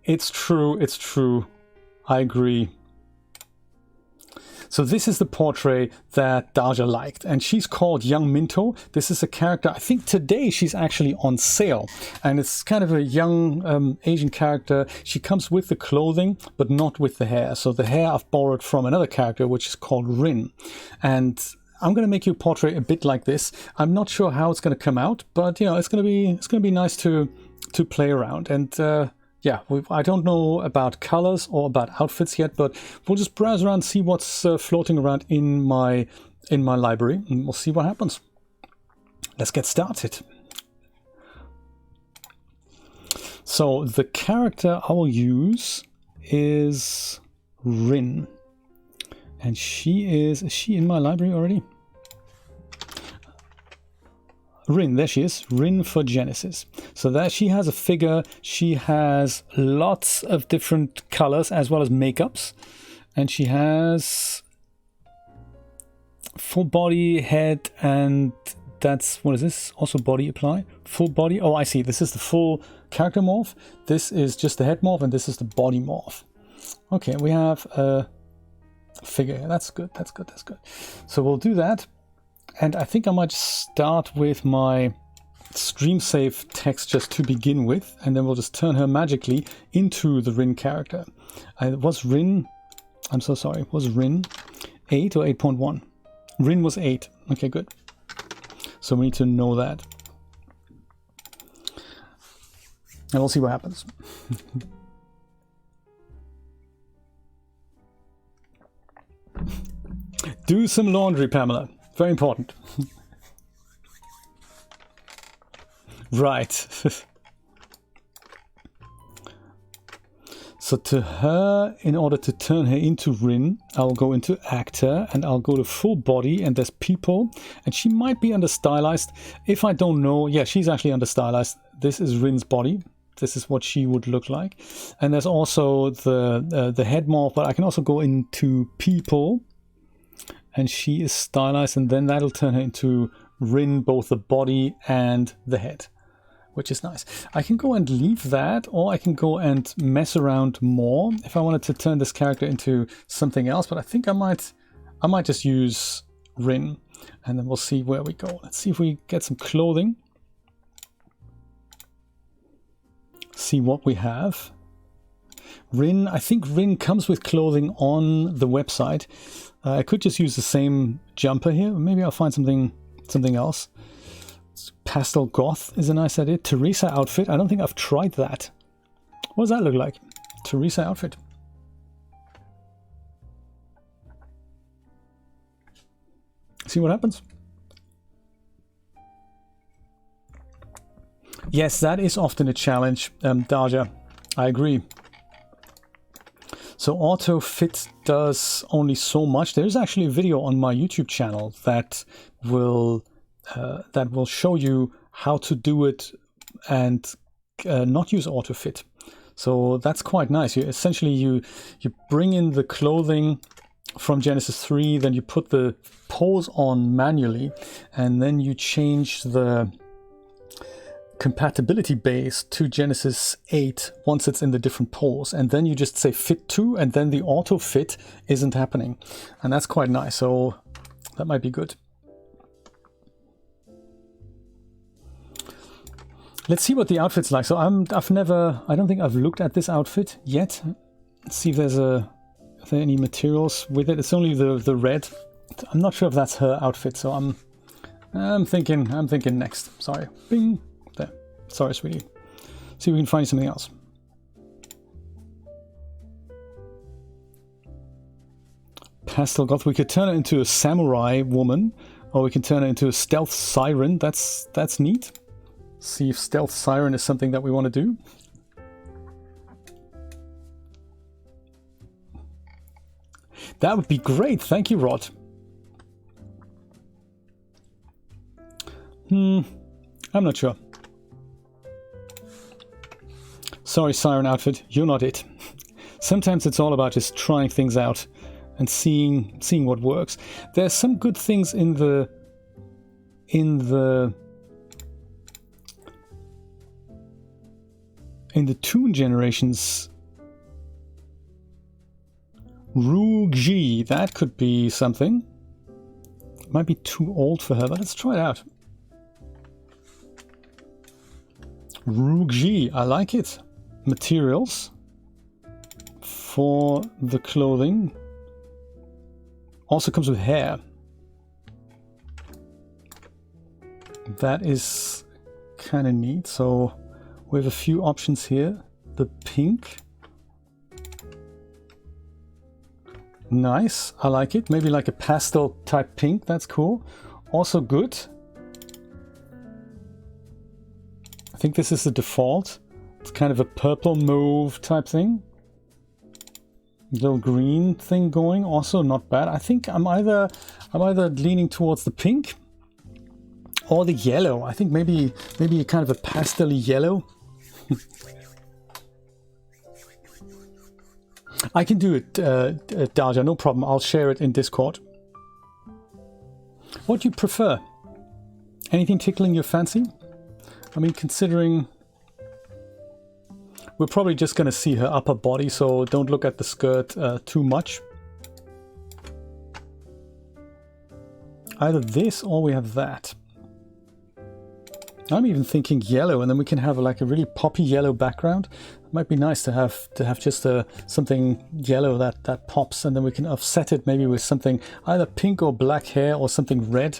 It's true, it's true. I agree. So this is the portrait that Daja liked, and she's called Young Minto. This is a character, I think today she's actually on sale, and it's kind of a young Asian character. She comes with the clothing, but not with the hair. So the hair I've borrowed from another character, which is called Rin. And I'm going to make you a portrait a bit like this. I'm not sure how it's going to come out, but you know, it's going to be nice to play around. And yeah, I don't know about colors or about outfits yet, but we'll just browse around, see what's floating around in my library, and we'll see what happens. Let's get started. So the character I will use is Rin, and is she in my library already? Rin, there she is, Rin for Genesis. So there she has a figure, she has lots of different colors as well as makeups. And she has full body, head, and that's, what is this? Also body apply? Full body, oh I see, this is the full character morph. This is just the head morph and this is the body morph. Okay, we have a figure, that's good, that's good, that's good. So we'll do that. And I think I might start with my stream save text just to begin with, and then we'll just turn her magically into the Rin character. Was Rin, I'm so sorry, was Rin 8 or 8.1? Rin was 8. Okay, good. So we need to know that. And we'll see what happens. Do some laundry, Pamela. Very important. Right. So to her, in order to turn her into Rin, I'll go into actor and I'll go to full body, and there's people, and she might be under stylized. If I don't know, yeah, she's actually under stylized. This is Rin's body. This is what she would look like. And there's also the head morph, but I can also go into people. And she is stylized, and then that'll turn her into Rin, both the body and the head, which is nice. I can go and leave that, or I can go and mess around more if I wanted to turn this character into something else, but I think I might just use Rin, and then we'll see where we go. Let's see if we get some clothing. See what we have. Rin, I think Rin comes with clothing on the website. I could just use the same jumper here. Maybe I'll find something else. Pastel goth is a nice idea. Teresa outfit. I don't think I've tried that. What does that look like? Teresa outfit. See what happens. Yes, that is often a challenge, Daja. I agree. So auto fit does only so much. There's actually a video on my YouTube channel that will show you how to do it and not use auto fit. So that's quite nice. You bring in the clothing from Genesis 3, then you put the pose on manually, and then you change the compatibility base to Genesis 8 once it's in the different pose, and then you just say fit to, and then the auto fit isn't happening, and that's quite nice. So that might be good. Let's see what the outfit's like. So I don't think I've looked at this outfit yet. Let's see if there's are there any materials with it. It's only the red. I'm not sure if that's her outfit, so I'm thinking next. Sorry. Bing. There. Sorry, sweetie. See if we can find something else. Pastel goth. We could turn it into a samurai woman, or we can turn it into a stealth siren. That's neat. See if stealth siren is something that we want to do. That would be great. Thank you, Rod. I'm not sure. Sorry, siren outfit. You're not it. Sometimes it's all about just trying things out and seeing what works. There's some good things in the toon generations Ruji, that could be something. Might be too old for her, but let's try it out. Ruji, I like it. Materials for the clothing. Also comes with hair. That is kind of neat. So we have a few options here. The pink. Nice, I like it. Maybe like a pastel type pink, that's cool. Also good. I think this is the default. It's kind of a purple mauve type thing. Little green thing going, also not bad. I think I'm either leaning towards the pink or the yellow. I think maybe kind of a pastel yellow. I can do it, Darja, no problem. I'll share it in Discord. What do you prefer? Anything tickling your fancy? I mean, considering we're probably just going to see her upper body, so don't look at the skirt too much. Either this or we have that. I'm even thinking yellow, and then we can have like a really poppy yellow background. It might be nice to have just something yellow that pops, and then we can offset it maybe with something either pink or black hair or something red.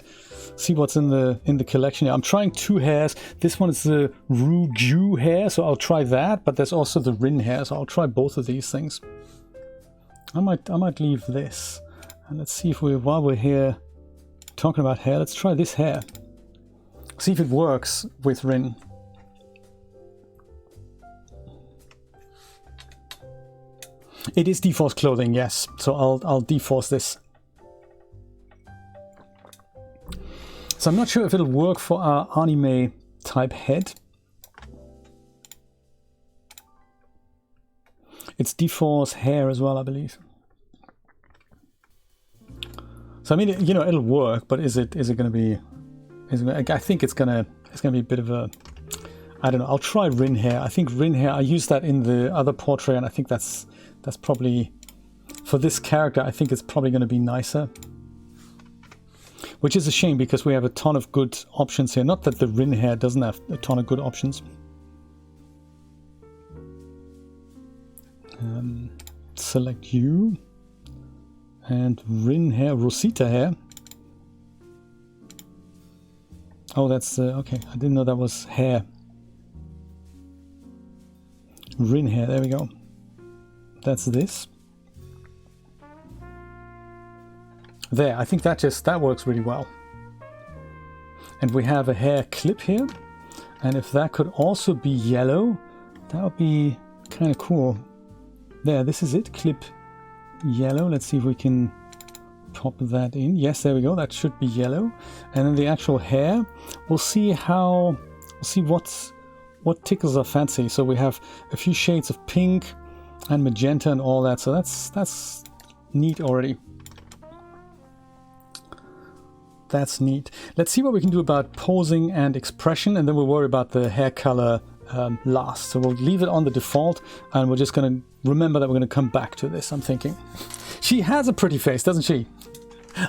See what's in the collection here. I'm trying two hairs. This one is the Ruju hair, so I'll try that. But there's also the Rin hair, so I'll try both of these things. I might leave this, and let's see if while we're here talking about hair, let's try this hair. See if it works with Rin. It is deforce clothing, yes. So I'll deforce this. So I'm not sure if it'll work for our anime type head. It's deforce hair as well, I believe. So I mean, you know, it'll work, but is it going to be? I think it's gonna be a bit of a, I don't know. I'll try Rin hair. I think Rin hair, I used that in the other portrait, and I think that's probably, for this character, I think it's probably going to be nicer. Which is a shame, because we have a ton of good options here. Not that the Rin hair doesn't have a ton of good options. Select you. And Rin hair, Rosita hair. Oh, that's okay. I didn't know that was hair. Rin hair. There we go. That's this. There. I think that works really well. And we have a hair clip here. And if that could also be yellow, that would be kind of cool. There. This is it. Clip yellow. Let's see if we can pop that in. Yes, there we go. That should be yellow. And then the actual hair, we'll see what tickles our fancy. So we have a few shades of pink and magenta and all that. So that's neat already. That's neat. Let's see what we can do about posing and expression, and then we'll worry about the hair color last. So we'll leave it on the default, and we're just going to remember that we're going to come back to this, I'm thinking. She has a pretty face, doesn't she?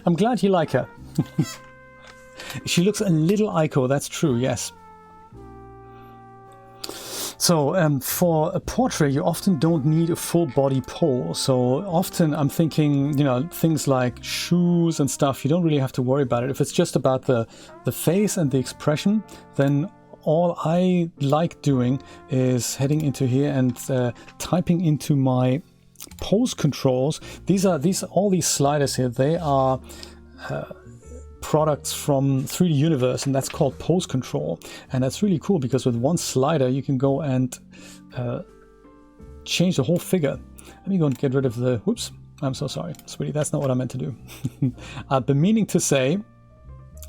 I'm glad you like her. She looks a little Aiko, that's true, yes. So for a portrait, you often don't need a full body pose. So often I'm thinking, you know, things like shoes and stuff, you don't really have to worry about it. If it's just about the face and the expression, then all I like doing is heading into here and typing into my pose controls. All these sliders here, they are products from 3D Universe, and that's called pose control. And that's really cool because with one slider you can go and change the whole figure. Let me go and get rid of the, whoops, I'm so sorry, sweetie, that's not what I meant to do. I've been meaning to say,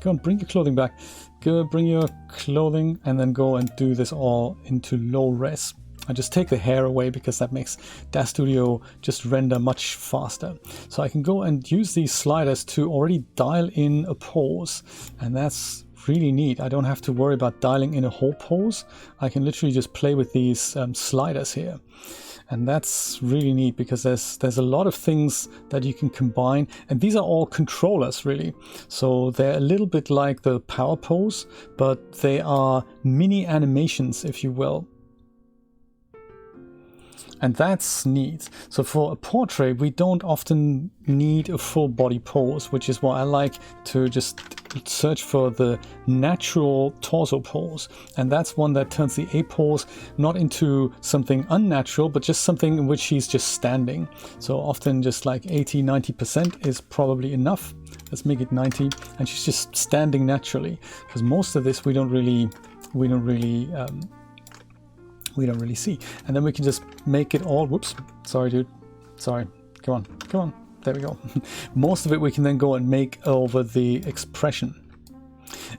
go and bring your clothing back, go bring your clothing, and then go and do this all into low res. I just take the hair away because that makes DAZ Studio just render much faster. So I can go and use these sliders to already dial in a pose, and that's really neat. I don't have to worry about dialing in a whole pose. I can literally just play with these sliders here. And that's really neat because there's a lot of things that you can combine, and these are all controllers really. So they're a little bit like the power pose, but they are mini animations, if you will. And that's neat. So for a portrait, we don't often need a full body pose, which is why I like to just search for the natural torso pose. And that's one that turns the A pose not into something unnatural, but just something in which she's just standing. So often just like 80–90% is probably enough. Let's make it 90. And she's just standing naturally, because most of this we don't really see. And then we can just make it all, whoops, sorry dude, sorry, come on, there we go. Most of it we can then go and make over the expression.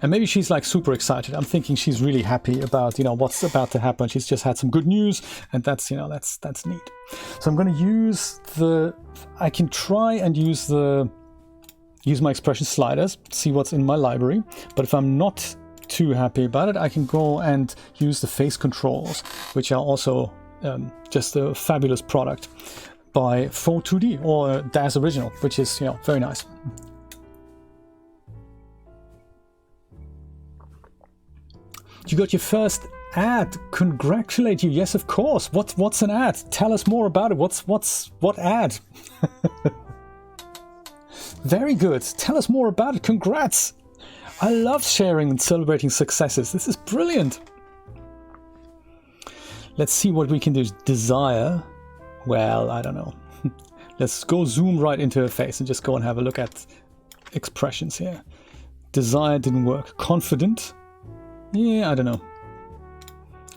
And maybe she's like super excited. I'm thinking she's really happy about, you know, what's about to happen. She's just had some good news, and that's, you know, that's neat. So I'm going to use I can try and use my expression sliders, see what's in my library. But if I'm not too happy about it, I can go and use the face controls, which are also just a fabulous product by Faux2D or DAZ Original, which is, you know, very nice. You got your first ad. Congratulate you. Yes, of course. What's an ad? Tell us more about it. What ad? Very good. Tell us more about it. Congrats. I love sharing and celebrating successes. This is brilliant. Let's see what we can do. Desire. Well, I don't know. Let's go zoom right into her face and just go and have a look at expressions here. Desire didn't work. Confident. Yeah, I don't know.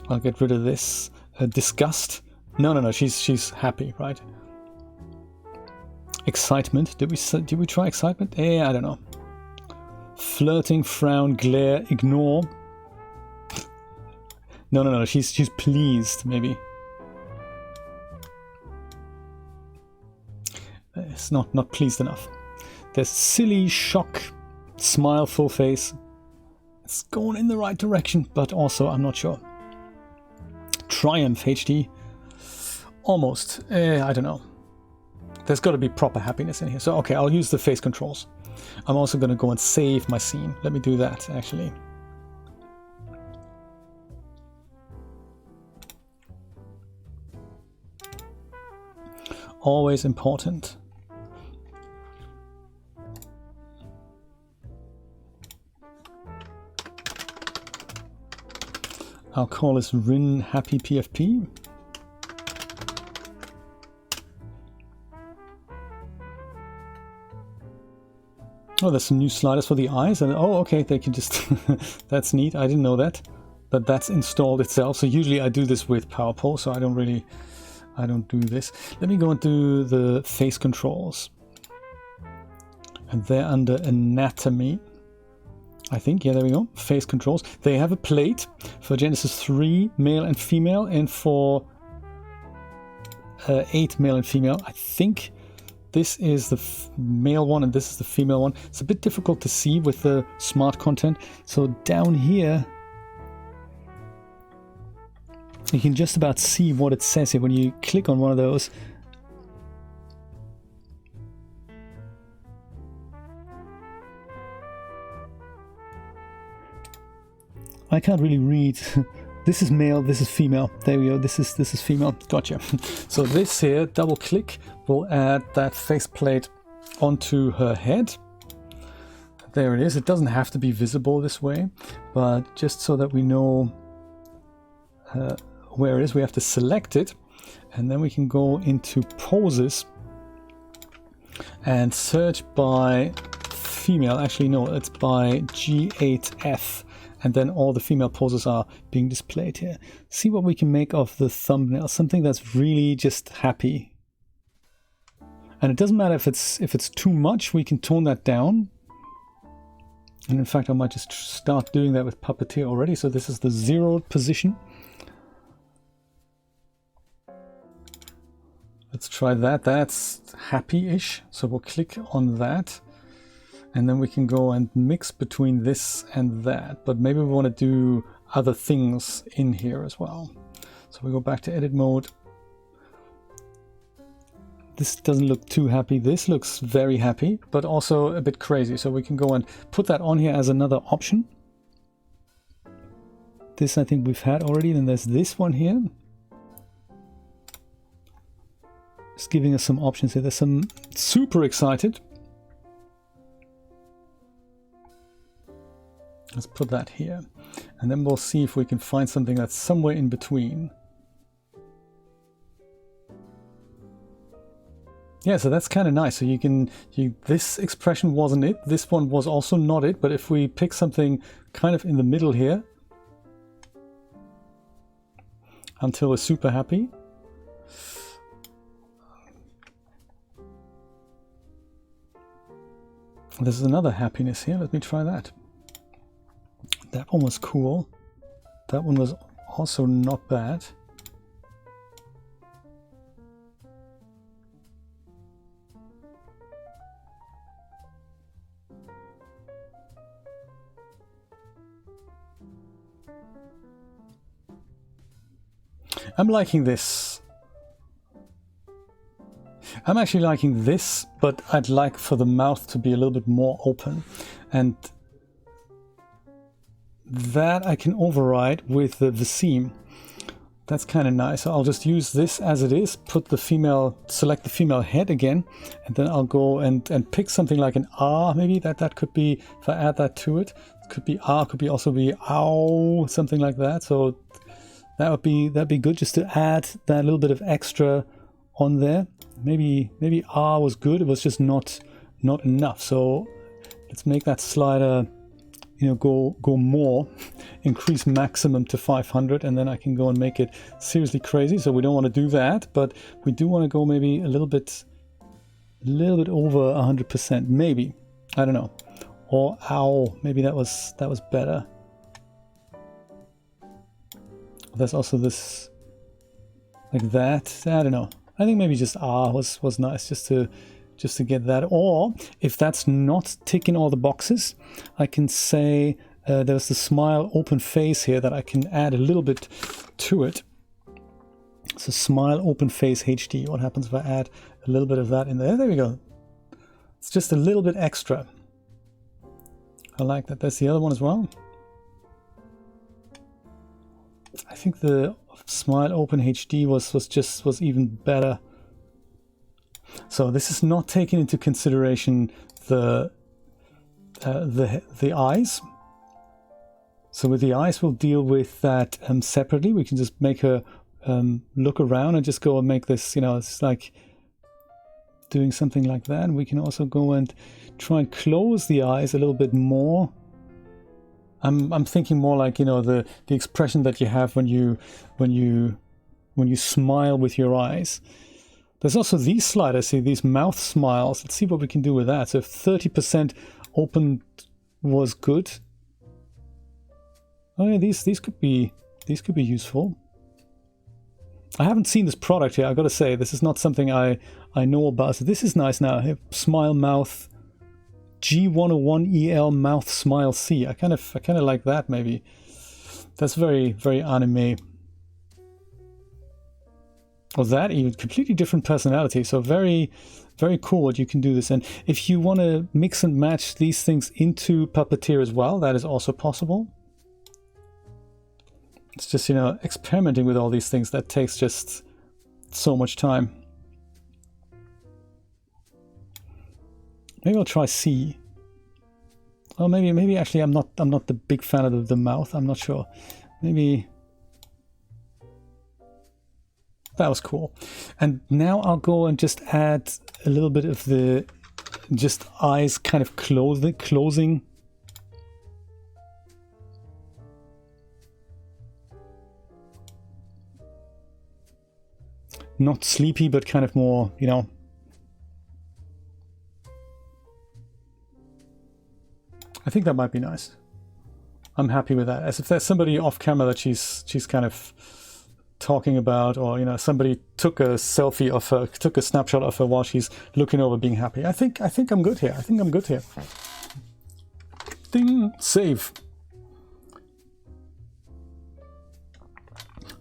I'll get rid of this. Disgust. No. She's happy, right? Excitement. Did we try excitement? Yeah, I don't know. Flirting, frown, glare, ignore. No. She's pleased, maybe. It's not pleased enough. There's silly, shock, smile, full face. It's going in the right direction, but also I'm not sure. Triumph HD. Almost. I don't know. There's got to be proper happiness in here. So okay, I'll use the face controls. I'm also going to go and save my scene. Let me do that, actually. Always important. I'll call this Rin Happy PFP. Oh, there's some new sliders for the eyes, and oh, okay, they can just that's neat. I didn't know that, but that's installed itself. So usually I do this with PowerPoint, so I don't do this. Let me go into the face controls, and they're under anatomy, I think. Yeah, there we go. Face controls. They have a plate for Genesis 3 male and female, and for 8 male and female. I think this is the male one and this is the female one. It's a bit difficult to see with the smart content. So down here, you can just about see what it says here when you click on one of those. I can't really read. This is male, this is female. There we go, this is female. Gotcha. So this here, double click, will add that faceplate onto her head. There it is. It doesn't have to be visible this way, but just so that we know where it is, we have to select it, and then we can go into poses and search by female. Actually, no, it's by G8F. And then all the female poses are being displayed here. See what we can make of the thumbnail. Something that's really just happy. And it doesn't matter if it's too much, we can tone that down. And in fact, I might just start doing that with Puppeteer already. So this is the 0 position. Let's try that. That's happy-ish. So we'll click on that. And then we can go and mix between this and that. But maybe we want to do other things in here as well. So we go back to edit mode. This doesn't look too happy. This looks very happy, but also a bit crazy. So we can go and put that on here as another option. This I think we've had already. Then there's this one here. Just giving us some options here. There's some super excited. Let's put that here. And then we'll see if we can find something that's somewhere in between. Yeah, so that's kind of nice. So you can, this expression wasn't it. This one was also not it. But if we pick something kind of in the middle here, until we're super happy. There's another happiness here. Let me try that. That one was cool. That one was also not bad. I'm liking this. I'm actually liking this, but I'd like for the mouth to be a little bit more open. And that I can override with the seam. That's kind of nice. So I'll just use this as it is, put the female, select the female head again, and then I'll go and pick something like an R, maybe that could be, if I add that to it, it could be R, could be also be ow, something like that. So that'd be good just to add that little bit of extra on there. Maybe R was good, it was just not enough. So let's make that slider, you know, go more, increase maximum to 500, and then I can go and make it seriously crazy. So we don't want to do that, but we do want to go maybe a little bit over 100%, maybe. I don't know. Or ow, maybe that was better. There's also this like that. I don't know. I think maybe just R was nice just to get that. Or if that's not ticking all the boxes, I can say there's the smile open face here that I can add a little bit to it. So smile open face HD. What happens if I add a little bit of that in there? There we go. It's just a little bit extra. I like that. That's the other one as well. I think the smile open HD was even better. So this is not taking into consideration the eyes. So with the eyes, we'll deal with that separately. We can just make her look around and just go and make this, you know, it's like doing something like that. And we can also go and try and close the eyes a little bit more. I'm thinking more like, you know, the expression that you have when you smile with your eyes. There's also these sliders, see these mouth smiles. Let's see what we can do with that. So if 30% open was good. Oh yeah, these could be useful. I haven't seen this product here. I got to say, this is not something I know about. So this is nice now. Here, smile mouth. G101EL mouth smile C. I kind of like that. Maybe that's very anime. Or that even completely different personality. So very cool what you can do this. And if you want to mix and match these things into Puppeteer as well, that is also possible. It's just, you know, experimenting with all these things that takes just so much time. Maybe I'll try C. Oh, maybe actually I'm not the big fan of the mouth. I'm not sure. Maybe that was cool. And now I'll go and just add a little bit of the just eyes kind of closing. Not sleepy, but kind of more, you know. I think that might be nice. I'm happy with that. As if there's somebody off camera that she's kind of talking about, or, you know, somebody took a selfie of her, took a snapshot of her while she's looking over being happy. I think I'm good here. I think I'm good here. Ding, save.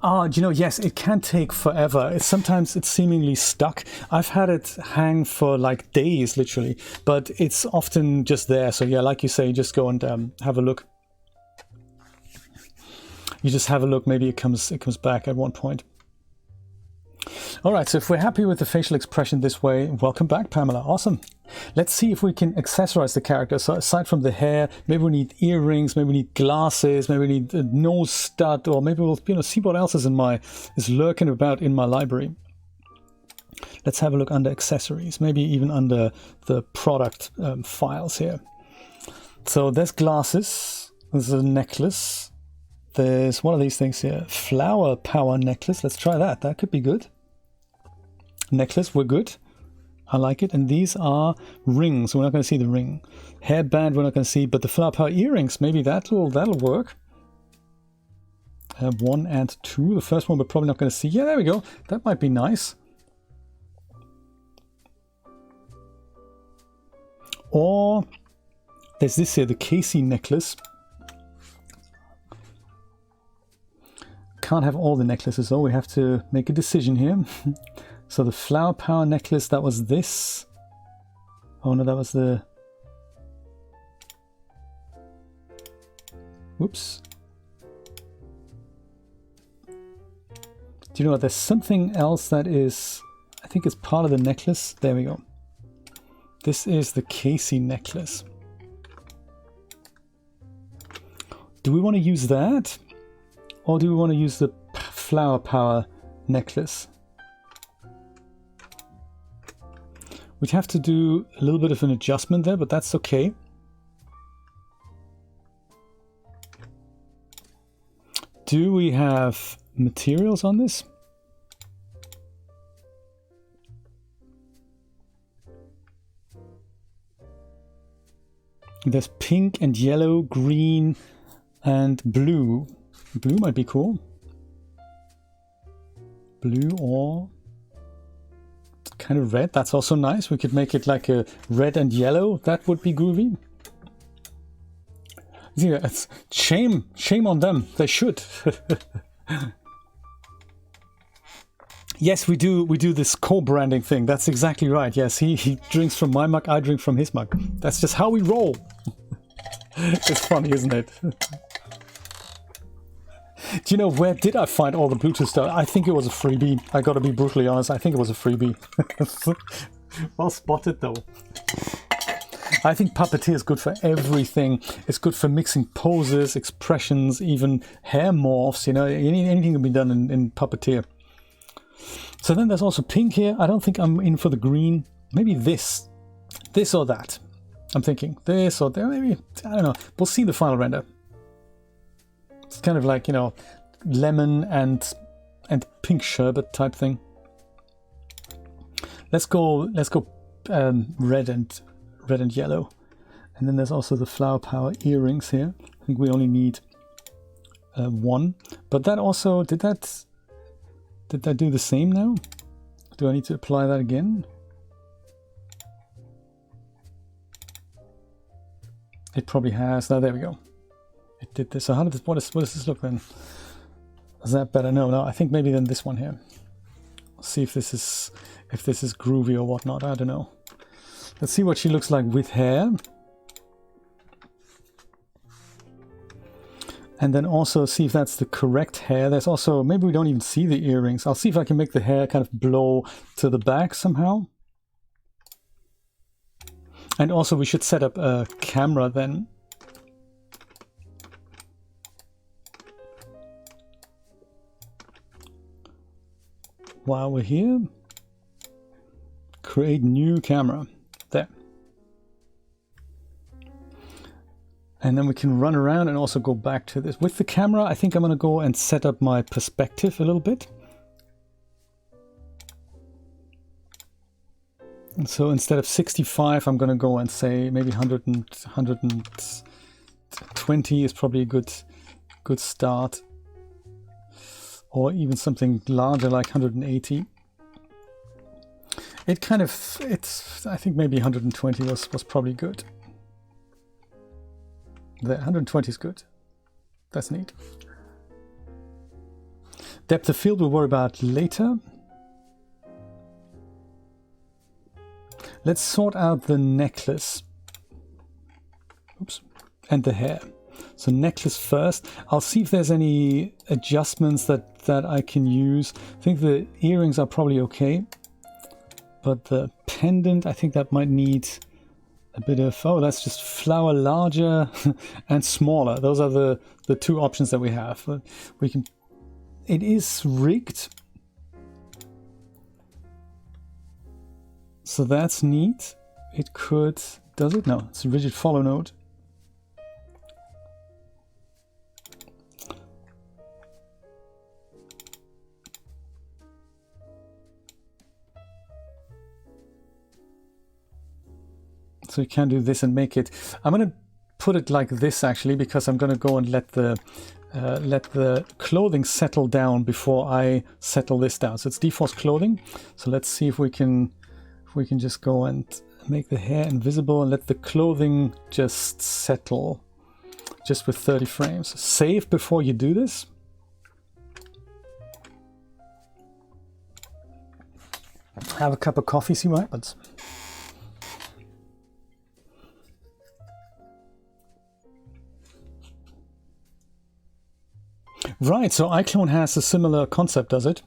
You know, yes, it can take forever. Sometimes it's seemingly stuck. I've had it hang for like days, literally, but it's often just there. So yeah, like you say, just go and have a look. You just have a look. Maybe it comes back at one point. All right, so if we're happy with the facial expression this way, welcome back, Pamela. Awesome. Let's see if we can accessorize the character. So aside from the hair, maybe we need earrings, maybe we need glasses, maybe we need a nose stud, or maybe we'll, you know, see what else is lurking about in my library. Let's have a look under accessories, maybe even under the product files here. So there's glasses, there's a necklace, there's one of these things here, flower power necklace. Let's try that. That could be good. Necklace, we're good. I like it. And these are rings. We're not going to see the ring. Hairband, we're not going to see, but the flower power earrings, maybe that'll work. 1 and 2. The first one we're probably not going to see. Yeah, there we go. That might be nice. Or there's this here, the Casey necklace. Can't have all the necklaces though. We have to make a decision here. So the flower power necklace, that was this. Oh no, that was the... Whoops. Do you know what? There's something else that is... I think it's part of the necklace. There we go. This is the Casey necklace. Do we want to use that? Or do we want to use the flower power necklace? We'd have to do a little bit of an adjustment there, but that's okay. Do we have materials on this? There's pink and yellow, green and blue. Blue might be cool. Blue or kind of red. That's also nice. We could make it like a red and yellow. That would be groovy. Yeah, it's shame on them. They should. Yes, we do this co-branding thing. That's exactly right. Yes, he drinks from my mug, I drink from his mug. That's just how we roll. It's funny, isn't it? Do you know, where did I find all the Bluetooth stuff? I think it was a freebie. I gotta be brutally honest. I think it was a freebie. Well spotted, though. I think Puppeteer is good for everything. It's good for mixing poses, expressions, even hair morphs. You know, anything can be done in Puppeteer. So then there's also pink here. I don't think I'm in for the green. Maybe this or that. I'm thinking this or that. Maybe, I don't know. We'll see the final render. It's kind of like, you know, lemon and pink sherbet type thing. Let's go red and yellow. And then there's also the flower power earrings here. I think we only need 1. But that also, did that do the same now? Do I need to apply that again? It probably has. Now there we go. It did this. So how did what does this look then? Is that better? No, I think maybe then this one here. Let's see if this is groovy or whatnot. I don't know. Let's see what she looks like with hair. And then also see if that's the correct hair. There's also, maybe we don't even see the earrings. I'll see if I can make the hair kind of blow to the back somehow. And also we should set up a camera then. While we're here, create new camera. There. And then we can run around and also go back to this. With the camera, I think I'm going to go and set up my perspective a little bit. And so instead of 65, I'm going to go and say maybe 120 is probably a good start. Or even something larger like 180. I think maybe 120 was probably good. There, 120 is good. That's neat. Depth of field we'll worry about later. Let's sort out the necklace. Oops. And the hair. So necklace first. I'll see if there's any adjustments that I can use. I think the earrings are probably okay. But the pendant, I think that might need a bit of... Oh, that's just flower larger and smaller. Those are the two options that we have. But we can... It is rigged. So that's neat. It could... Does it? No, it's a rigid follow node. So you can do this and make it... I'm going to put it like this actually, because I'm going to go and let the clothing settle down before I settle this down. So it's default clothing. So let's see if we can just go and make the hair invisible and let the clothing just settle just with 30 frames. Save before you do this. Have a cup of coffee, see what happens. Right, so iClone has a similar concept, does it?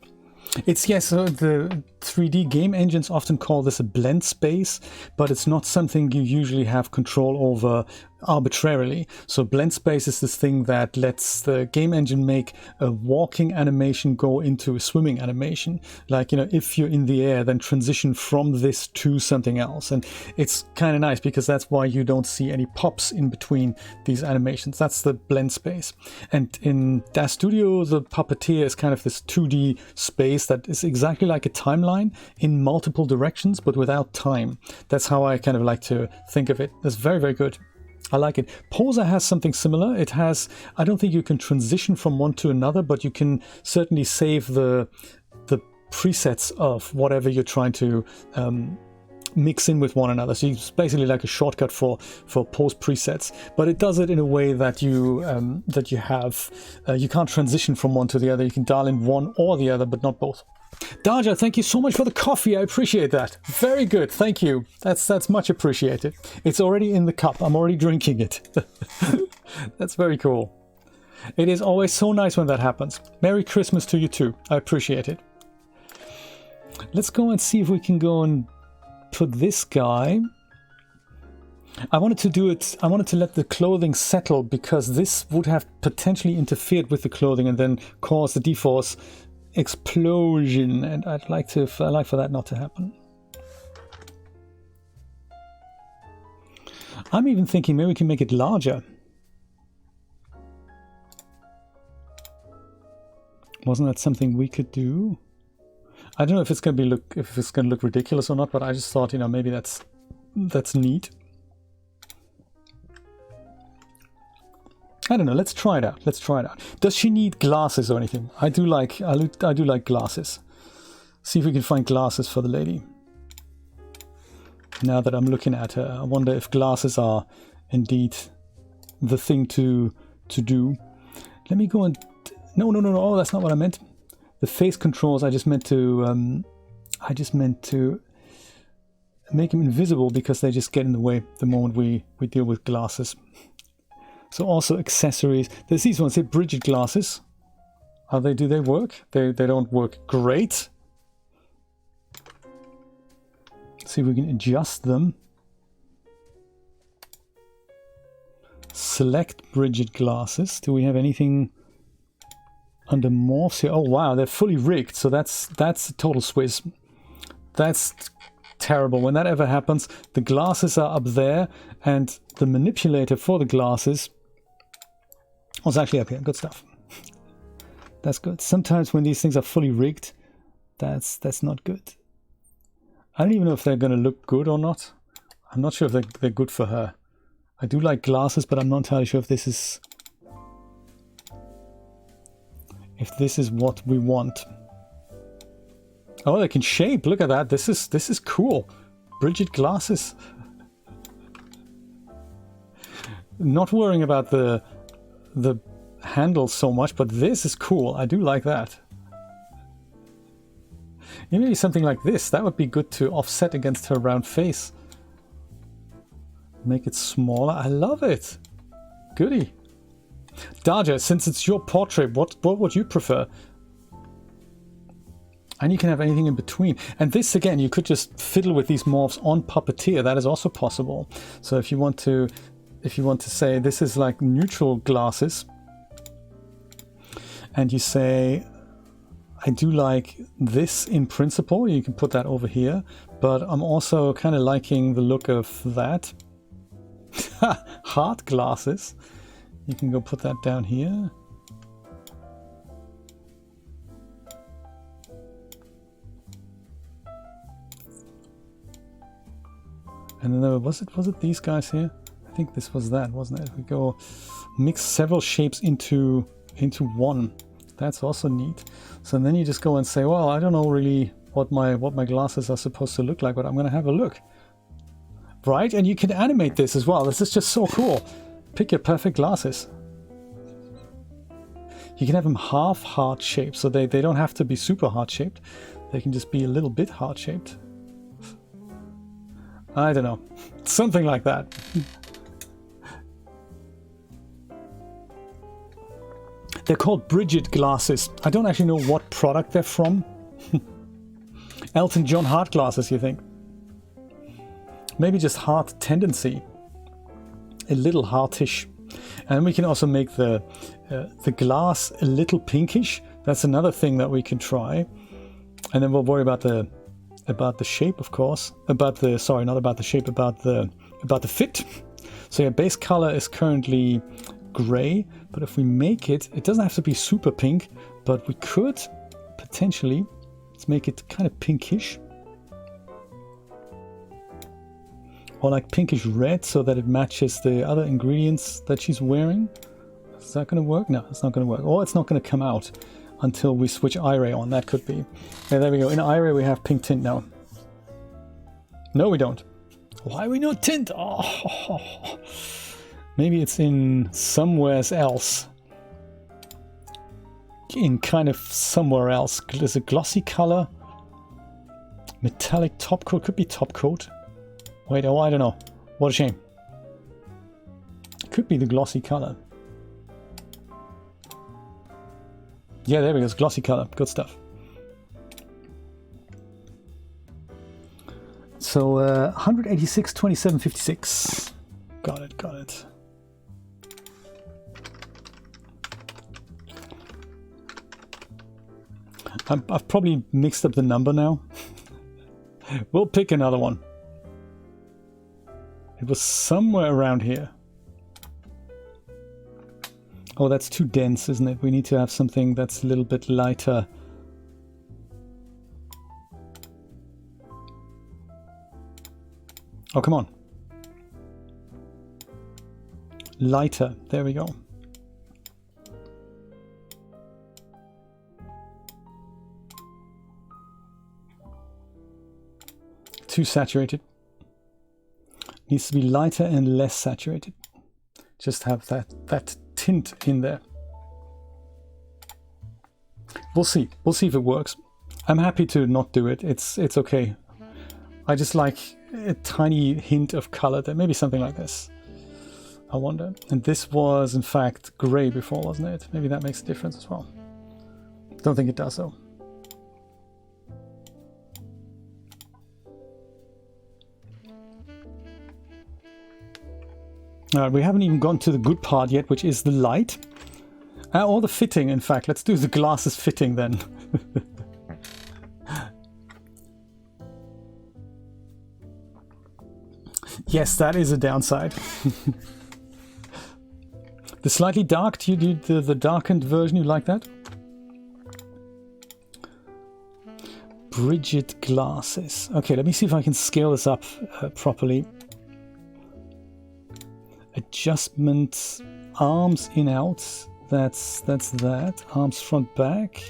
It's, yes, the 3D game engines often call this a blend space, but it's not something you usually have control over arbitrarily. So blend space is this thing that lets the game engine make a walking animation go into a swimming animation. Like, you know, if you're in the air, then transition from this to something else. And it's kind of nice because that's why you don't see any pops in between these animations. That's the blend space. And in DAZ Studio, the puppeteer is kind of this 2D space that is exactly like a timeline in multiple directions, but without time. That's how I kind of like to think of it. That's very, very good. I like it. Poser has something similar. It has, I don't think you can transition from one to another, but you can certainly save the presets of whatever you're trying to mix in with one another. So it's basically like a shortcut for pose presets, but it does it in a way that you you can't transition from one to the other. You can dial in one or the other, but not both. Daja, thank you so much for the coffee. I appreciate that. Very good. Thank you. That's much appreciated. It's already in the cup. I'm already drinking it. That's very cool. It is always so nice when that happens. Merry Christmas to you too. I appreciate it. Let's go and see if we can go and put this guy. I wanted to do it. I wanted to let the clothing settle because this would have potentially interfered with the clothing and then caused the D-Force explosion, and I'd like for that not to happen. I'm even thinking maybe we can make it larger. Wasn't that something we could do? I don't know if it's going to look ridiculous or not, but I just thought, you know, maybe that's neat. I don't know. Let's try it out. Let's try it out. Does she need glasses or anything? I do like glasses. See if we can find glasses for the lady. Now that I'm looking at her, I wonder if glasses are indeed the thing to do. Let me go and... No. Oh, that's not what I meant. The face controls, I just meant to make them invisible because they just get in the way the moment we deal with glasses. So also accessories. There's these ones here, Bridget glasses. Do they work? They don't work great. Let's see if we can adjust them. Select Bridget glasses. Do we have anything under morphs here? Oh wow, they're fully rigged. So that's a total swizz. That's terrible. When that ever happens, the glasses are up there and the manipulator for the glasses was actually up here. Good stuff. That's good. Sometimes when these things are fully rigged, that's not good. I don't even know if they're going to look good or not. I'm not sure if they're good for her. I do like glasses, but I'm not entirely sure if this is what we want. Oh, they can shape. Look at that. This is cool. Bridget glasses. Not worrying about the handle so much, but this is cool. I do like that. Maybe something like this. That would be good to offset against her round face. Make it smaller. I love it. Goody. Daja, since it's your portrait, what would you prefer? And you can have anything in between. And this, again, you could just fiddle with these morphs on Puppeteer. That is also possible. So if you want to say this is like neutral glasses, and you say, I do like this in principle, you can put that over here, but I'm also kind of liking the look of that. Hard glasses. You can go put that down here. And then there was it these guys here? I think this was that, wasn't it? We go mix several shapes into one. That's also neat. So then you just go and say, well, I don't know really what my glasses are supposed to look like, but I'm gonna have a look. Right? And you can animate this as well. This is just so cool. Pick your perfect glasses. You can have them half heart shaped, so they don't have to be super heart shaped. They can just be a little bit heart shaped. I don't know. Something like that. They're called Bridget glasses. I don't actually know what product they're from. Elton John heart glasses, you think? Maybe just heart tendency. A little heartish. And we can also make the glass a little pinkish. That's another thing that we can try. And then we'll worry about the shape, of course. Sorry, not about the shape, about the fit. So your base color is currently gray, but if we make it doesn't have to be super pink, but we could potentially, let's make it kind of pinkish. Or like pinkish red, so that it matches the other ingredients that she's wearing. Is that going to work? No, it's not going to work. Or it's not going to come out until we switch iRay on. That could be. Yeah, there we go. In iRay we have pink tint now. No, we don't. Why are we not tint? Oh, maybe it's in somewhere else. In kind of somewhere else. There's a glossy color. Metallic top coat. Could be top coat. Wait, oh, I don't know. What a shame. Could be the glossy color. Yeah, there we go. It's glossy color. Good stuff. So 186, 27, 56. Got it, got it. I've probably mixed up the number now. We'll pick another one. It was somewhere around here. Oh, that's too dense, isn't it? We need to have something that's a little bit lighter. Oh, come on. Lighter. There we go. Too saturated. Needs to be lighter and less saturated. Just have that tint in there. We'll see. We'll see if it works. I'm happy to not do it. It's okay. I just like a tiny hint of color there. Maybe something like this. I wonder. And this was in fact gray before, wasn't it? Maybe that makes a difference as well. Don't think it does though. Alright, we haven't even gone to the good part yet, which is the light. Or the fitting, in fact. Let's do the glasses fitting then. Yes, that is a downside. The slightly dark, do you do the darkened version? You like that? Bridget glasses. Okay, let me see if I can scale this up properly. Adjustment, arms in out, that's that. Arms front back,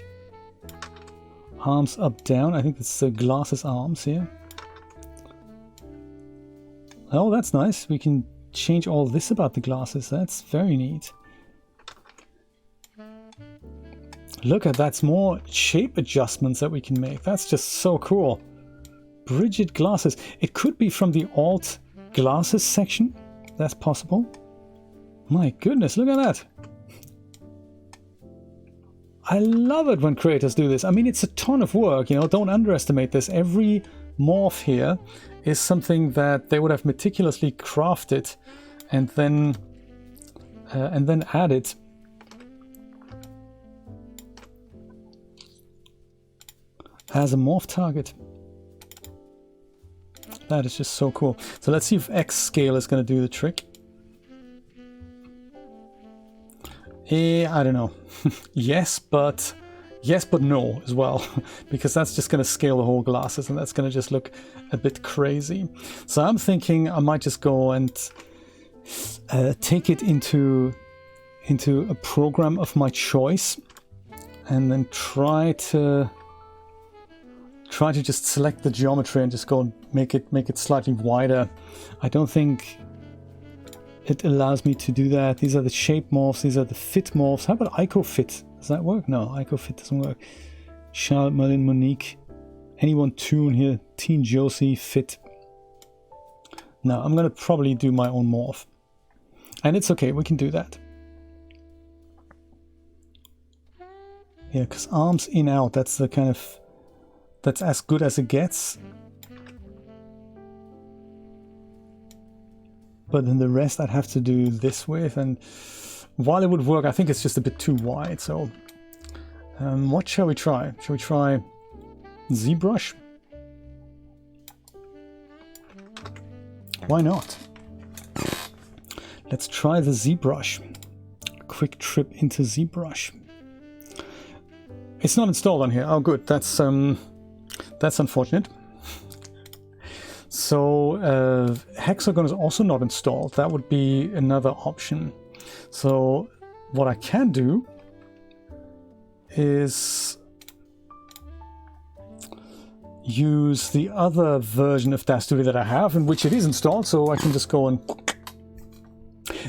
arms up down. I think it's the glasses arms here. Oh, that's nice. We can change all this about the glasses. That's very neat. Look at that's more shape adjustments that we can make. That's just so cool. Bridget glasses. It could be from the alt glasses section. That's possible. My goodness, look at that. I love it when creators do this. I mean, it's a ton of work, you know, don't underestimate this. Every morph here is something that they would have meticulously crafted and then added. As a morph target. That is just so cool. So let's see if X scale is going to do the trick. I don't know. yes, but no as well, because that's just going to scale the whole glasses, and that's going to just look a bit crazy. So I'm thinking I might just go and take it into a program of my choice, and then try to just select the geometry and just go and make it slightly wider. I don't think it allows me to do that. These are the shape morphs, these are the fit morphs. How about Ico Fit? Does that work? No, Ico Fit doesn't work. Charlotte, Merlin, Monique. Anyone tune here? Teen Josie, Fit. No, I'm gonna probably do my own morph. And it's okay, we can do that. Yeah, because arms in out, that's the kind of, that's as good as it gets. But then the rest I'd have to do this with, and while it would work, I think it's just a bit too wide. So what shall we try? Shall we try ZBrush? Why not? Let's try the ZBrush. A quick trip into ZBrush. It's not installed on here. Oh, good. That's unfortunate. So Hexagon is also not installed. That would be another option. So what I can do is use the other version of DAZ Studio that I have, in which it is installed. So I can just go and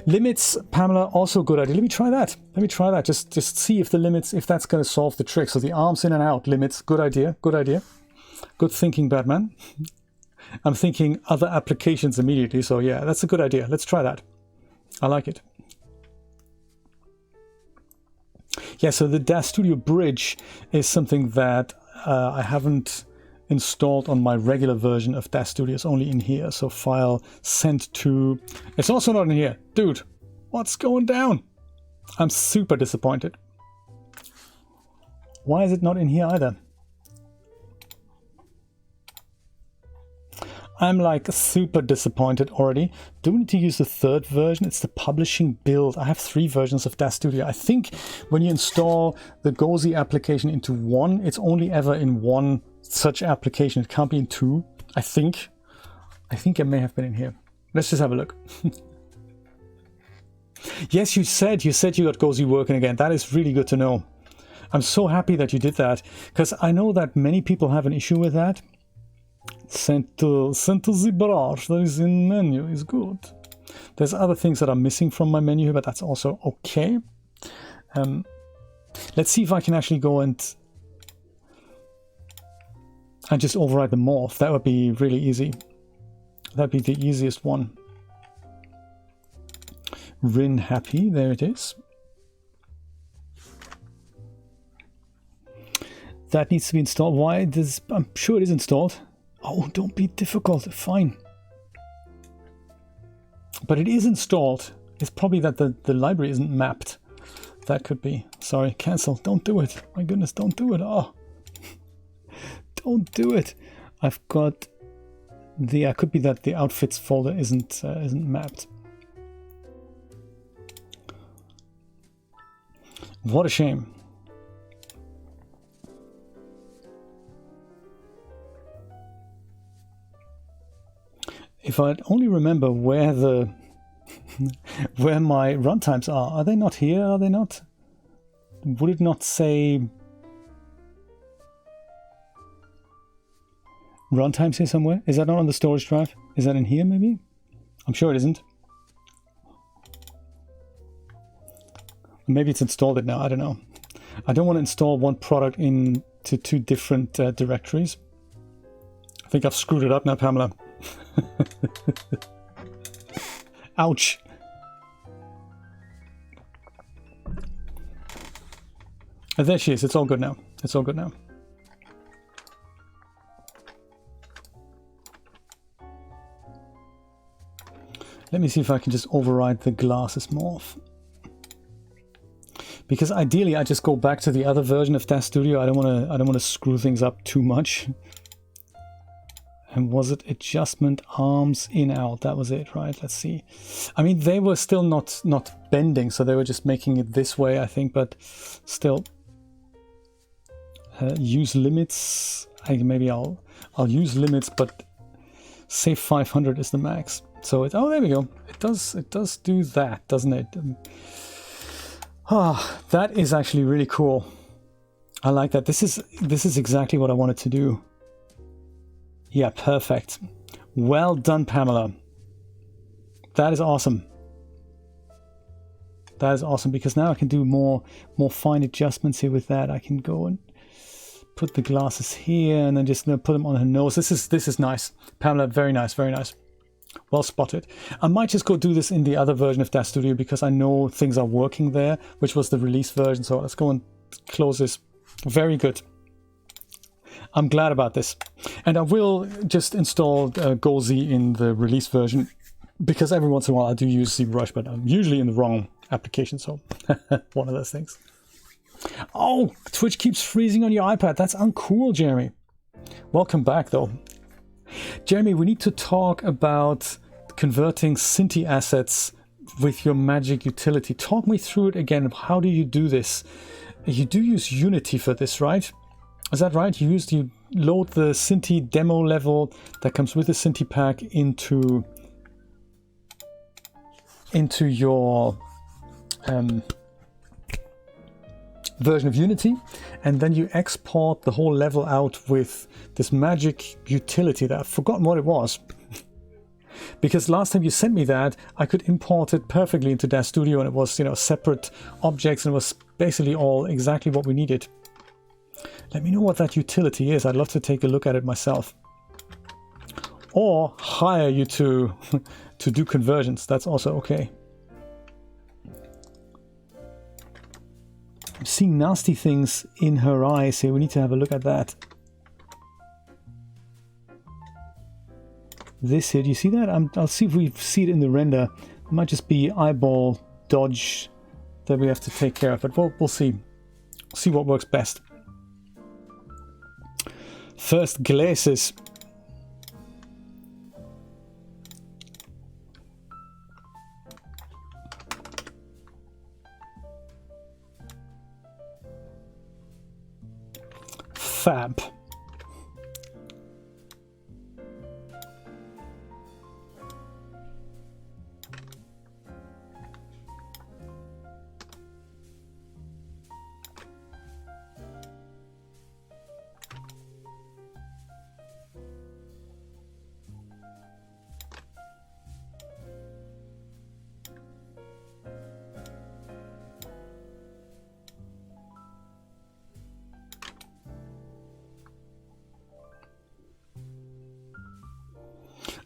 limits, Pamela, also good idea. Let me try that. Let me try that. Just see if the limits, if that's going to solve the trick. So the arms in and out limits. Good idea. Good idea. Good thinking, Batman. I'm thinking other applications immediately, so yeah, that's a good idea. Let's try that. I like it. Yeah, so the DAZ Studio Bridge is something that I haven't installed on my regular version of DAZ Studio. It's only in here, so file sent to... It's also not in here. Dude, what's going down? I'm super disappointed. Why is it not in here either? I'm like super disappointed already. Do we need to use the third version? It's the publishing build. I have 3 versions of DAZ Studio. I think when you install the GOZ application into one, it's only ever in one such application. It can't be in 2. I think it may have been in here. Let's just have a look. Yes, you said you got GOZ working again. That is really good to know. I'm so happy that you did that, because I know that many people have an issue with that. Sent to ZBrush, that is in menu, is good. There's other things that are missing from my menu here, but that's also okay. Let's see if I can actually go and just override the morph. That would be really easy. That'd be the easiest one. Rin happy, there it is. That needs to be installed. Why? I'm sure it is installed. Oh, don't be difficult. Fine. But it is installed. It's probably that the library isn't mapped. That could be. Sorry, cancel. Don't do it. My goodness, don't do it. Oh, don't do it. I've got the. It could be that the outfits folder isn't mapped. What a shame. If I'd only remember where the where my runtimes are. Are they not here? Are they not? Would it not say runtimes here somewhere? Is that not on the storage drive? Is that in here maybe? I'm sure it isn't. Maybe it's installed it now. I don't know. I don't want to install one product into two different directories. I think I've screwed it up now, Pamela. Ouch. And there she is. It's all good now. It's all good now. Let me see if I can just override the glasses morph. Because ideally I just go back to the other version of DAZ Studio. I don't want to screw things up too much. And was it adjustment arms in out? That was it, right? Let's see. I mean, they were still not bending, so they were just making it this way, I think, but still. Use limits. Maybe I'll use limits, but say 500 is the max. So it, oh, there we go. It does do that, doesn't it? That is actually really cool. I like that. This is exactly what I wanted to do. Yeah, perfect. Well done, Pamela. That is awesome. That is awesome, because now I can do more fine adjustments here with that. I can go and put the glasses here and then just put them on her nose. This is nice. Pamela, very nice, very nice. Well spotted. I might just go do this in the other version of DAZ Studio because I know things are working there, which was the release version. So let's go and close this. Very good. I'm glad about this. And I will just install GoZ in the release version, because every once in a while I do use ZBrush, but I'm usually in the wrong application. So one of those things. Oh, Twitch keeps freezing on your iPad. That's uncool, Jeremy. Welcome back, though. Jeremy, we need to talk about converting Cinti assets with your Magic utility. Talk me through it again. How do you do this? You do use Unity for this, right? Is that right? You load the Cinti demo level that comes with the Cinti pack into your version of Unity, and then you export the whole level out with this Magic utility that I've forgotten what it was. Because last time you sent me that, I could import it perfectly into DAZ Studio, and it was, separate objects, and it was basically all exactly what we needed. Let me know what that utility is. I'd love to take a look at it myself. Or hire you to do conversions. That's also okay. I'm seeing nasty things in her eyes here. We need to have a look at that. This here, do you see that? I'll see if we see it in the render. It might just be eyeball dodge that we have to take care of, but we'll see. See what works best. First glasses. Fab.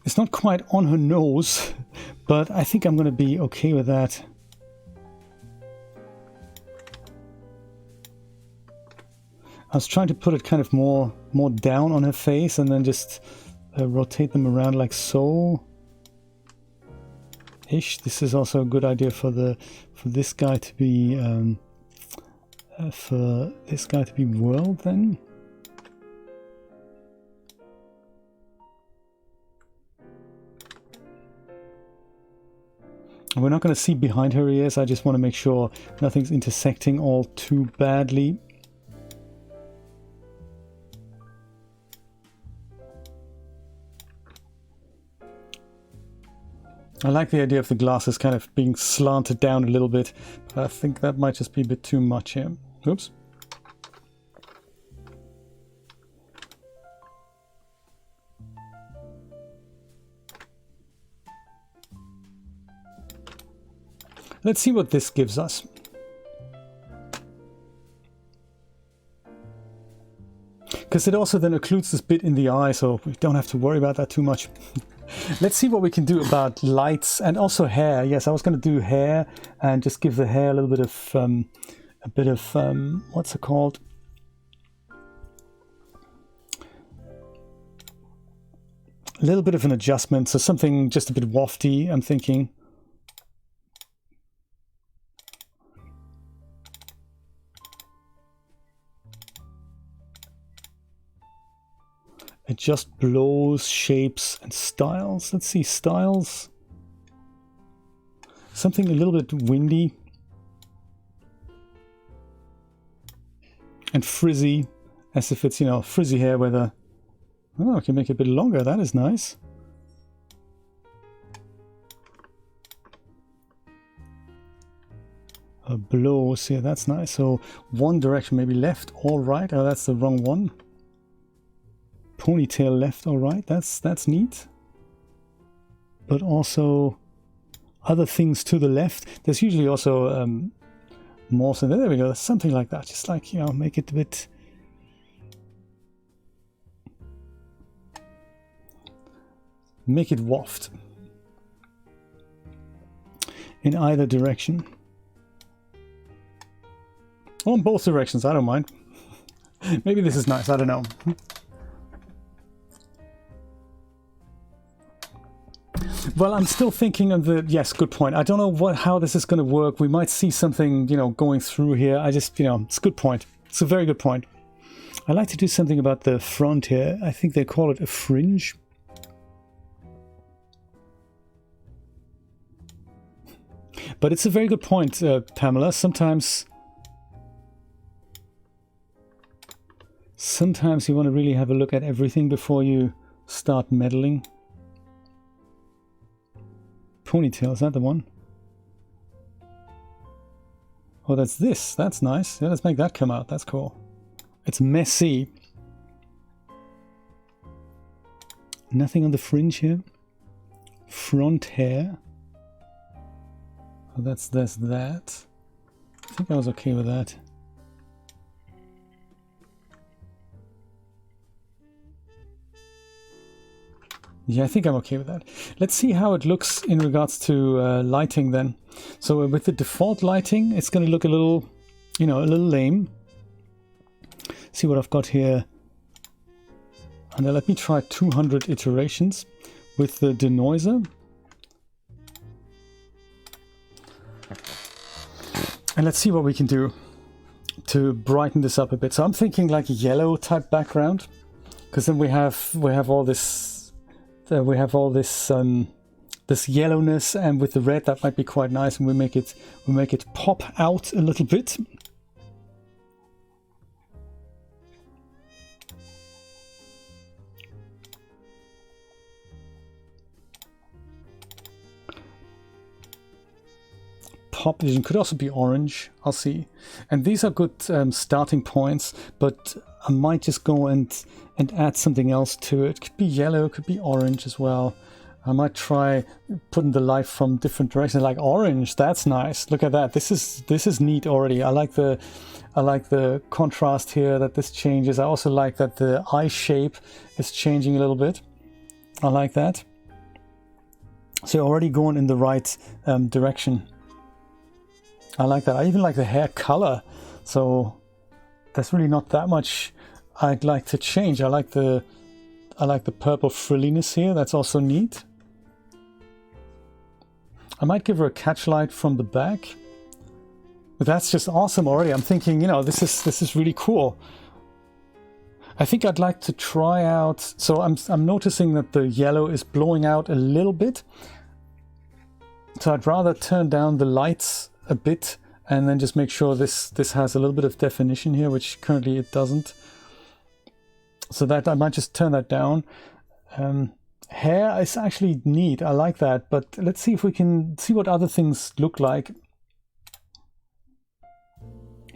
It's not quite on her nose, but I think I'm going to be okay with that. I was trying to put it kind of more down on her face and then just rotate them around like so. Ish. This is also a good idea for this guy to be world then. We're not going to see behind her ears. I just want to make sure nothing's intersecting all too badly. I like the idea of the glasses kind of being slanted down a little bit, but I think that might just be a bit too much here. Oops. Let's see what this gives us. because it also then occludes this bit in the eye, so we don't have to worry about that too much. Let's see what we can do about lights and also hair. Yes, I was going to do hair and just give the hair a little bit of what's it called? A little bit of an adjustment, so something just a bit wafty, I'm thinking. Adjust blows, shapes, and styles. Let's see, styles. Something a little bit windy. And frizzy, as if it's, you know, frizzy hair where the... Oh, I can make it a bit longer, that is nice. A blows, yeah, that's nice. So one direction, maybe left or right. Oh, that's the wrong one. Ponytail left or right, that's neat. But also other things to the left. There's usually also more, so there we go, something like that. Just like, you know, make it a bit... Make it waft. In either direction. Or in both directions, I don't mind. Maybe this is nice, I don't know. Well, I'm still thinking of the... Yes, good point. I don't know how this is going to work. We might see something, you know, going through here. I just, you know, it's a good point. It's a very good point. I like to do something about the front here. I think they call it a fringe. But it's a very good point, Pamela. Sometimes you want to really have a look at everything before you start meddling. Ponytail, is that the one? Oh, that's this. That's nice. Yeah, let's make that come out. That's cool. It's messy. Nothing on the fringe here. Front hair. Oh, there's that. I think I was okay with that. Yeah, I think I'm okay with that. Let's see how it looks in regards to lighting then. So with the default lighting, it's going to look a little, you know, a little lame. See what I've got here. And let me try 200 iterations with the denoiser. And let's see what we can do to brighten this up a bit. So I'm thinking like a yellow type background, because then we have all this. This yellowness, and with the red that might be quite nice, and we make it pop out a little bit. Pop vision could also be orange. I'll see. And these are good starting points, but I might just go and add something else to it. Could be yellow, could be orange as well. I might try putting the light from different directions, like orange. That's nice. Look at that. This is neat already. I like the contrast here that this changes. I also like that the eye shape is changing a little bit. I like that. So you're already going in the right direction. I like that. I even like the hair color. So there's really not that much I'd like to change. I like the purple frilliness here. That's also neat. I might give her a catch light from the back. But that's just awesome already. I'm thinking, you know, this is really cool. I think I'd like to try out. So I'm noticing that the yellow is blowing out a little bit. So I'd rather turn down the lights a bit and then just make sure this has a little bit of definition here, which currently it doesn't. So that I might just turn that down. Hair is actually neat. I like that, but let's see if we can see what other things look like.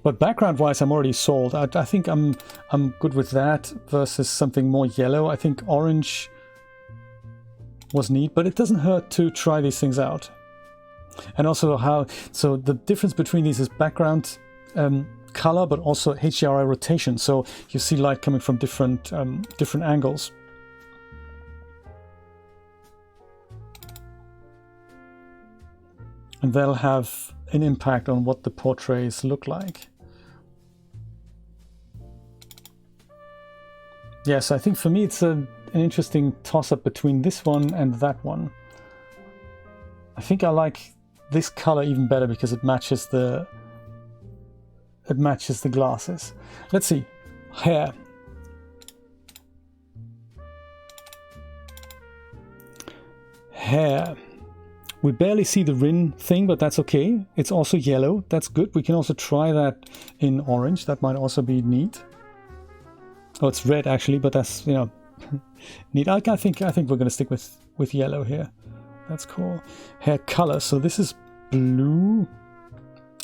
But background wise, I'm already sold. I think I'm good with that versus something more yellow. I think orange was neat, but it doesn't hurt to try these things out. And also so the difference between these is background color, but also HDRI rotation. So you see light coming from different angles. And that'll have an impact on what the portraits look like. Yes, I think for me it's an interesting toss-up between this one and that one. I think I like this color even better because it matches the glasses. Let's see. Hair. Hair. We barely see the Rin thing, but that's okay. It's also yellow. That's good. We can also try that in orange. That might also be neat. Oh, it's red actually, but that's, you know, neat. I think we're going to stick with yellow here. That's cool. Hair color. So this is blue.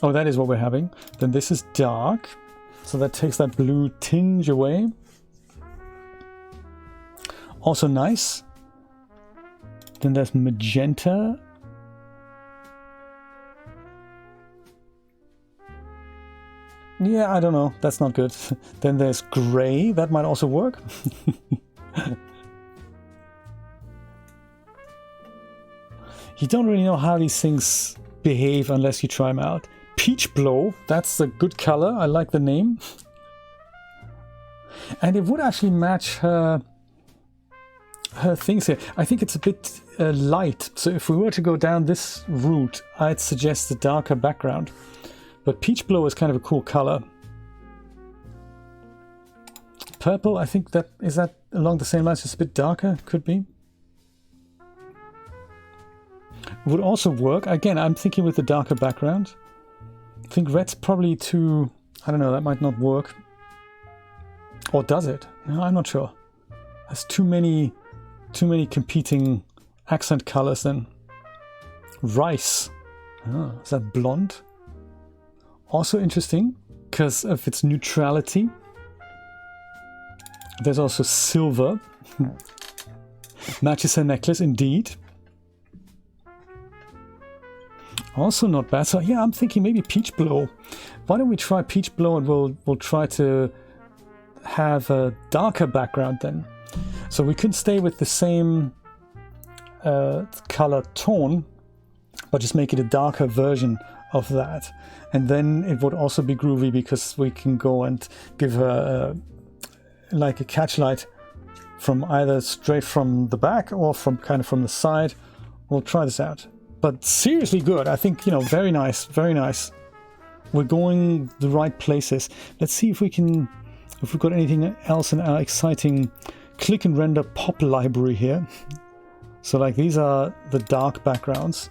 Oh, that is what we're having. Then this is dark. So that takes that blue tinge away. Also nice. Then there's magenta. Yeah, I don't know. That's not good. Then there's gray. That might also work. You don't really know how these things behave unless you try them out. Peach Blow. That's a good color. I like the name. And it would actually match her things here. I think it's a bit light. So if we were to go down this route, I'd suggest a darker background. But Peach Blow is kind of a cool color. Purple, I think that is that along the same lines, just a bit darker, could be. Would also work. Again, I'm thinking with the darker background. I think red's probably too, I don't know, that might not work. Or does it? No, I'm not sure. There's too many competing accent colors then. Rice. Oh, is that blonde? Also interesting because of its neutrality. There's also silver. Matches her necklace indeed. Also not bad. So yeah, I'm thinking maybe Peach Blow. Why don't we try Peach Blow and we'll try to have a darker background then. So we could stay with the same color tone, but just make it a darker version of that. And then it would also be groovy because we can go and give her like a catch light from either straight from the back or from kind of from the side. We'll try this out. But seriously good. I think, you know, very nice, very nice. We're going the right places. Let's see if we've got anything else in our exciting click and render pop library here. So like these are the dark backgrounds.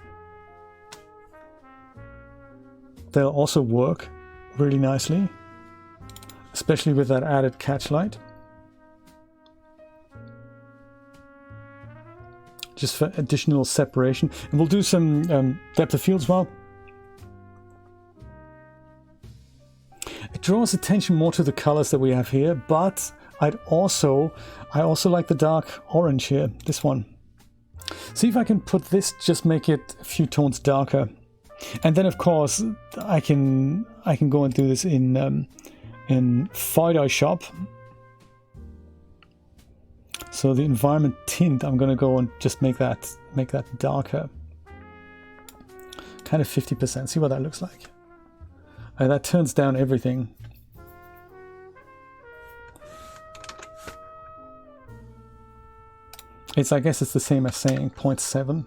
They'll also work really nicely, especially with that added catch light. Just for additional separation. And we'll do some depth of field as well. It draws attention more to the colors that we have here, but I also like the dark orange here, this one. See if I can put this, just make it a few tones darker. And then of course I can go and do this in Photoshop. So the environment tint, I'm gonna go and just make that darker. Kind of 50%. See what that looks like. And that turns down everything. I guess it's the same as saying 0.7.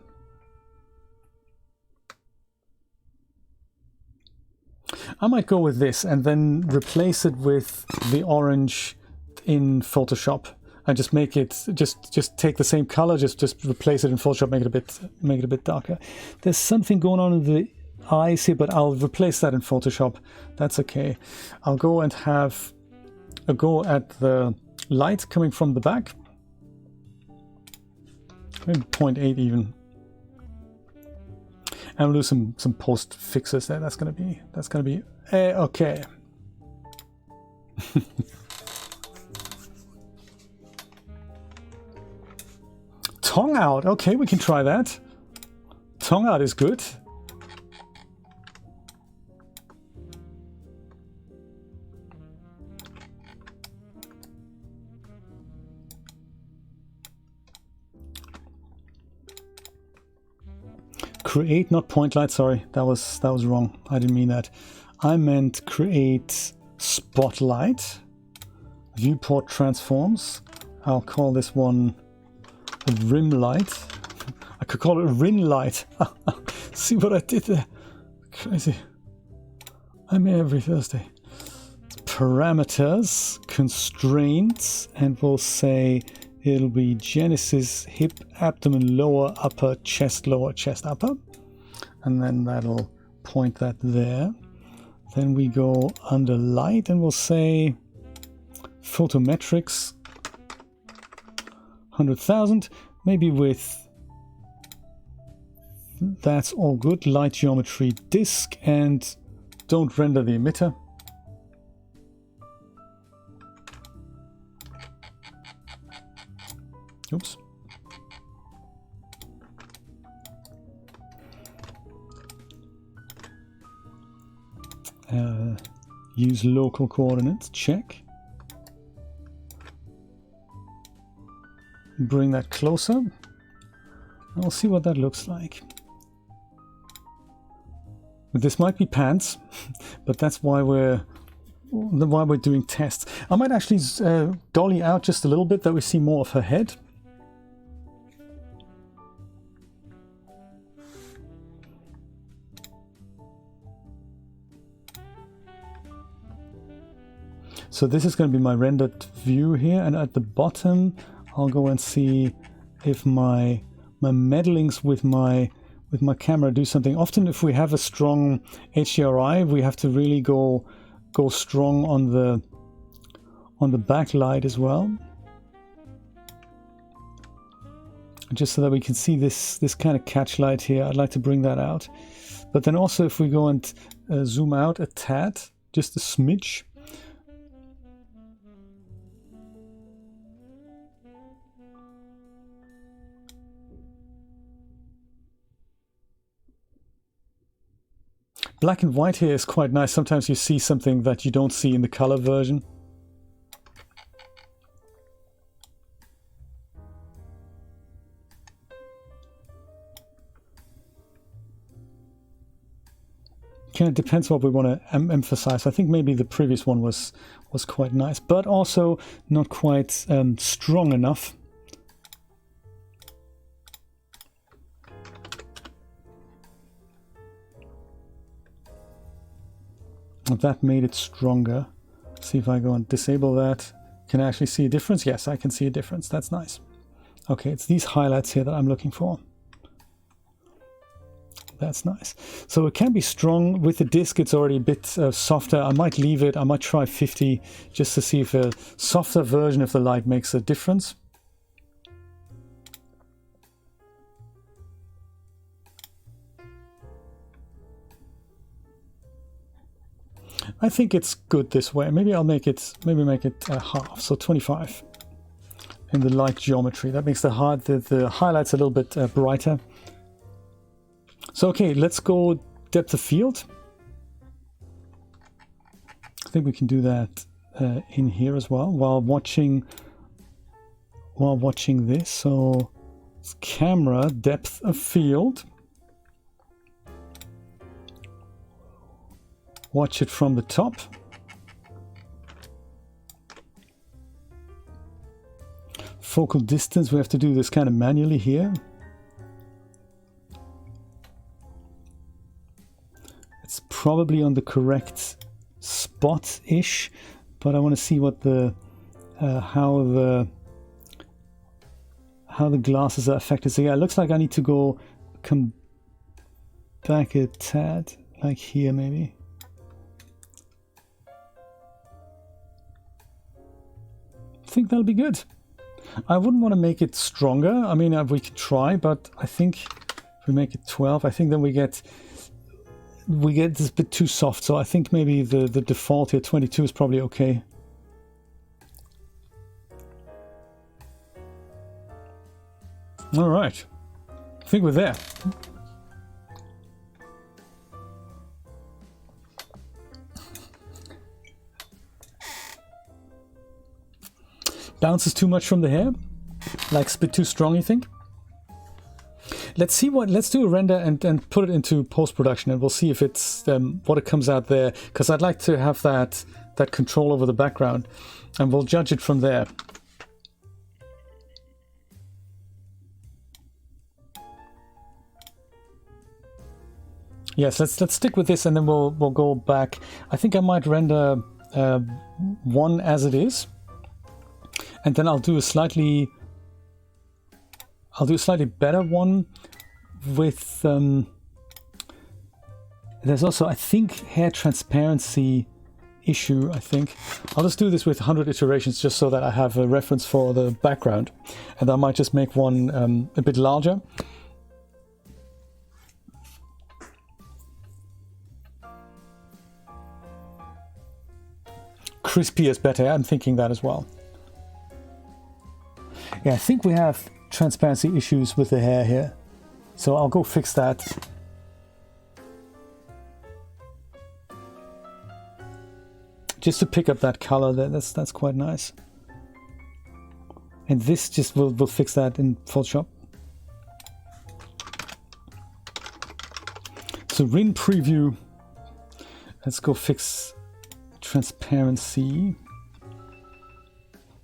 I might go with this and then replace it with the orange in Photoshop and just make it just take the same color, just replace it in Photoshop, make it a bit darker. There's something going on in the eyes here, but I'll replace that in Photoshop. That's okay. I'll go and have a go at the light coming from the back. Maybe 0.8 even. And we'll do some post fixes there. That's gonna be okay. Tongue out. Okay, we can try that. Tongue out is good. create, not point light, sorry, that was wrong. I didn't mean that. I meant create spotlight, viewport transforms. I'll call this one a rim light. I could call it a Rin light. See what I did there? Crazy. I'm here every Thursday. Parameters, constraints, and we'll say it'll be Genesis, hip, abdomen, lower, upper, chest, lower, chest, upper. And then that'll point that there. Then we go under light and we'll say photometrics, 100,000, maybe with, that's all good, light geometry disk, and don't render the emitter. Oops. Use local coordinates, check. Bring that closer. We'll see what that looks like. This might be pants, but that's why we're doing tests. I might actually dolly out just a little bit that we see more of her head. So this is going to be my rendered view here, and at the bottom I'll go and see if my meddlings with my camera do something. Often if we have a strong HDRI, we have to really go strong on the backlight as well, just so that we can see this kind of catch light here. I'd like to bring that out, but then also if we go and zoom out a tad, just a smidge. Black and white here is quite nice. Sometimes you see something that you don't see in the color version. Kind of depends what we want to emphasize. I think maybe the previous one was quite nice, but also not quite strong enough. That made it stronger. See if I go and disable that. Can I actually see a difference? Yes, I can see a difference. That's nice. Okay, it's these highlights here that I'm looking for. That's nice. So it can be strong. With the disc, it's already a bit softer. I might leave it. I might try 50 just to see if a softer version of the light makes a difference. I think it's good this way. Maybe I'll make it half, so 25 in the light geometry. That makes the highlights a little bit brighter. So okay, let's go depth of field. I think we can do that in here as well while watching this. So it's camera depth of field. Watch it from the top. Focal distance, we have to do this kind of manually here. It's probably on the correct spot-ish, but I want to see what how the glasses are affected. So yeah, it looks like I need to come back a tad, like here maybe. I think that'll be good. I wouldn't want to make it stronger. I mean, we could try, but I think if we make it 12, I think then we get this bit too soft. So I think maybe the default here, 22, is probably okay. All right, I think we're there. Bounces too much from the hair? Like a bit too strong, you think? let's see let's do a render and put it into post-production, and we'll see if it's what it comes out there, because I'd like to have that control over the background, and we'll judge it from there. Yes, let's stick with this, and then we'll go back. I think I might render one as it is, and then I'll do a slightly better one with. There's also, I think, hair transparency issue. I think I'll just do this with 100 iterations, just so that I have a reference for the background, and I might just make one a bit larger. Crispy is better. I'm thinking that as well. Yeah, I think we have transparency issues with the hair here, so I'll go fix that. Just to pick up that color there, that's quite nice. And this just will fix that in Photoshop. So Rin preview. Let's go fix transparency.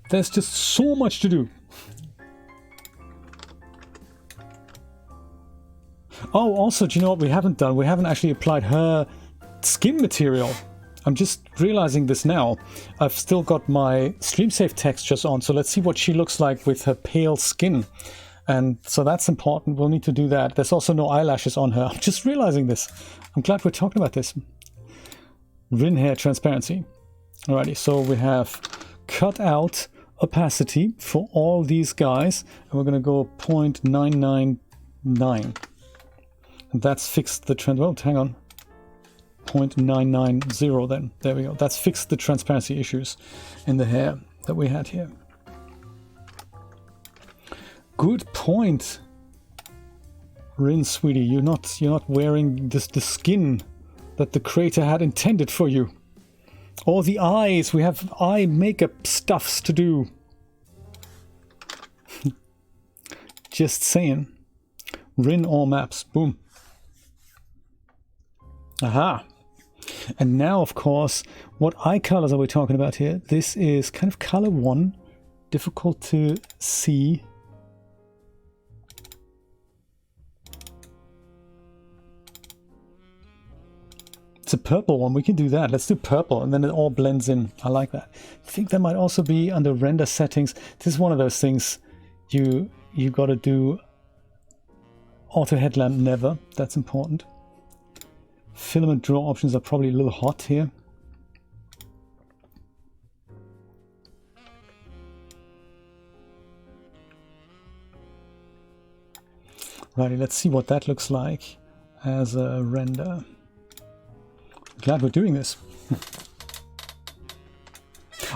There's just so much to do. Oh, also, do you know what we haven't done? We haven't actually applied her skin material. I'm just realizing this now. I've still got my stream safe textures on, so let's see what she looks like with her pale skin. And so that's important. We'll need to do that. There's also no eyelashes on her. I'm just realizing this. I'm glad we're talking about this. Rin hair transparency. Alrighty, so we have cut out opacity for all these guys, and we're going to go 0.999. And that's fixed the trend. Well, hang on. 0.990 then. There we go. That's fixed the transparency issues in the hair that we had here. Good point, Rin, sweetie. You're not wearing the skin that the creator had intended for you. Or the eyes. We have eye makeup stuffs to do. Just saying. Rin all maps. Boom. Aha. And now, of course, what eye colors are we talking about here? This is kind of color 1. Difficult to see. It's a purple one. We can do that. Let's do purple, and then it all blends in. I like that. I think that might also be under render settings. This is one of those things you got to do. Auto headlamp never. That's important. Filament draw options are probably a little hot here. Righty, let's see what that looks like as a render. Glad we're doing this.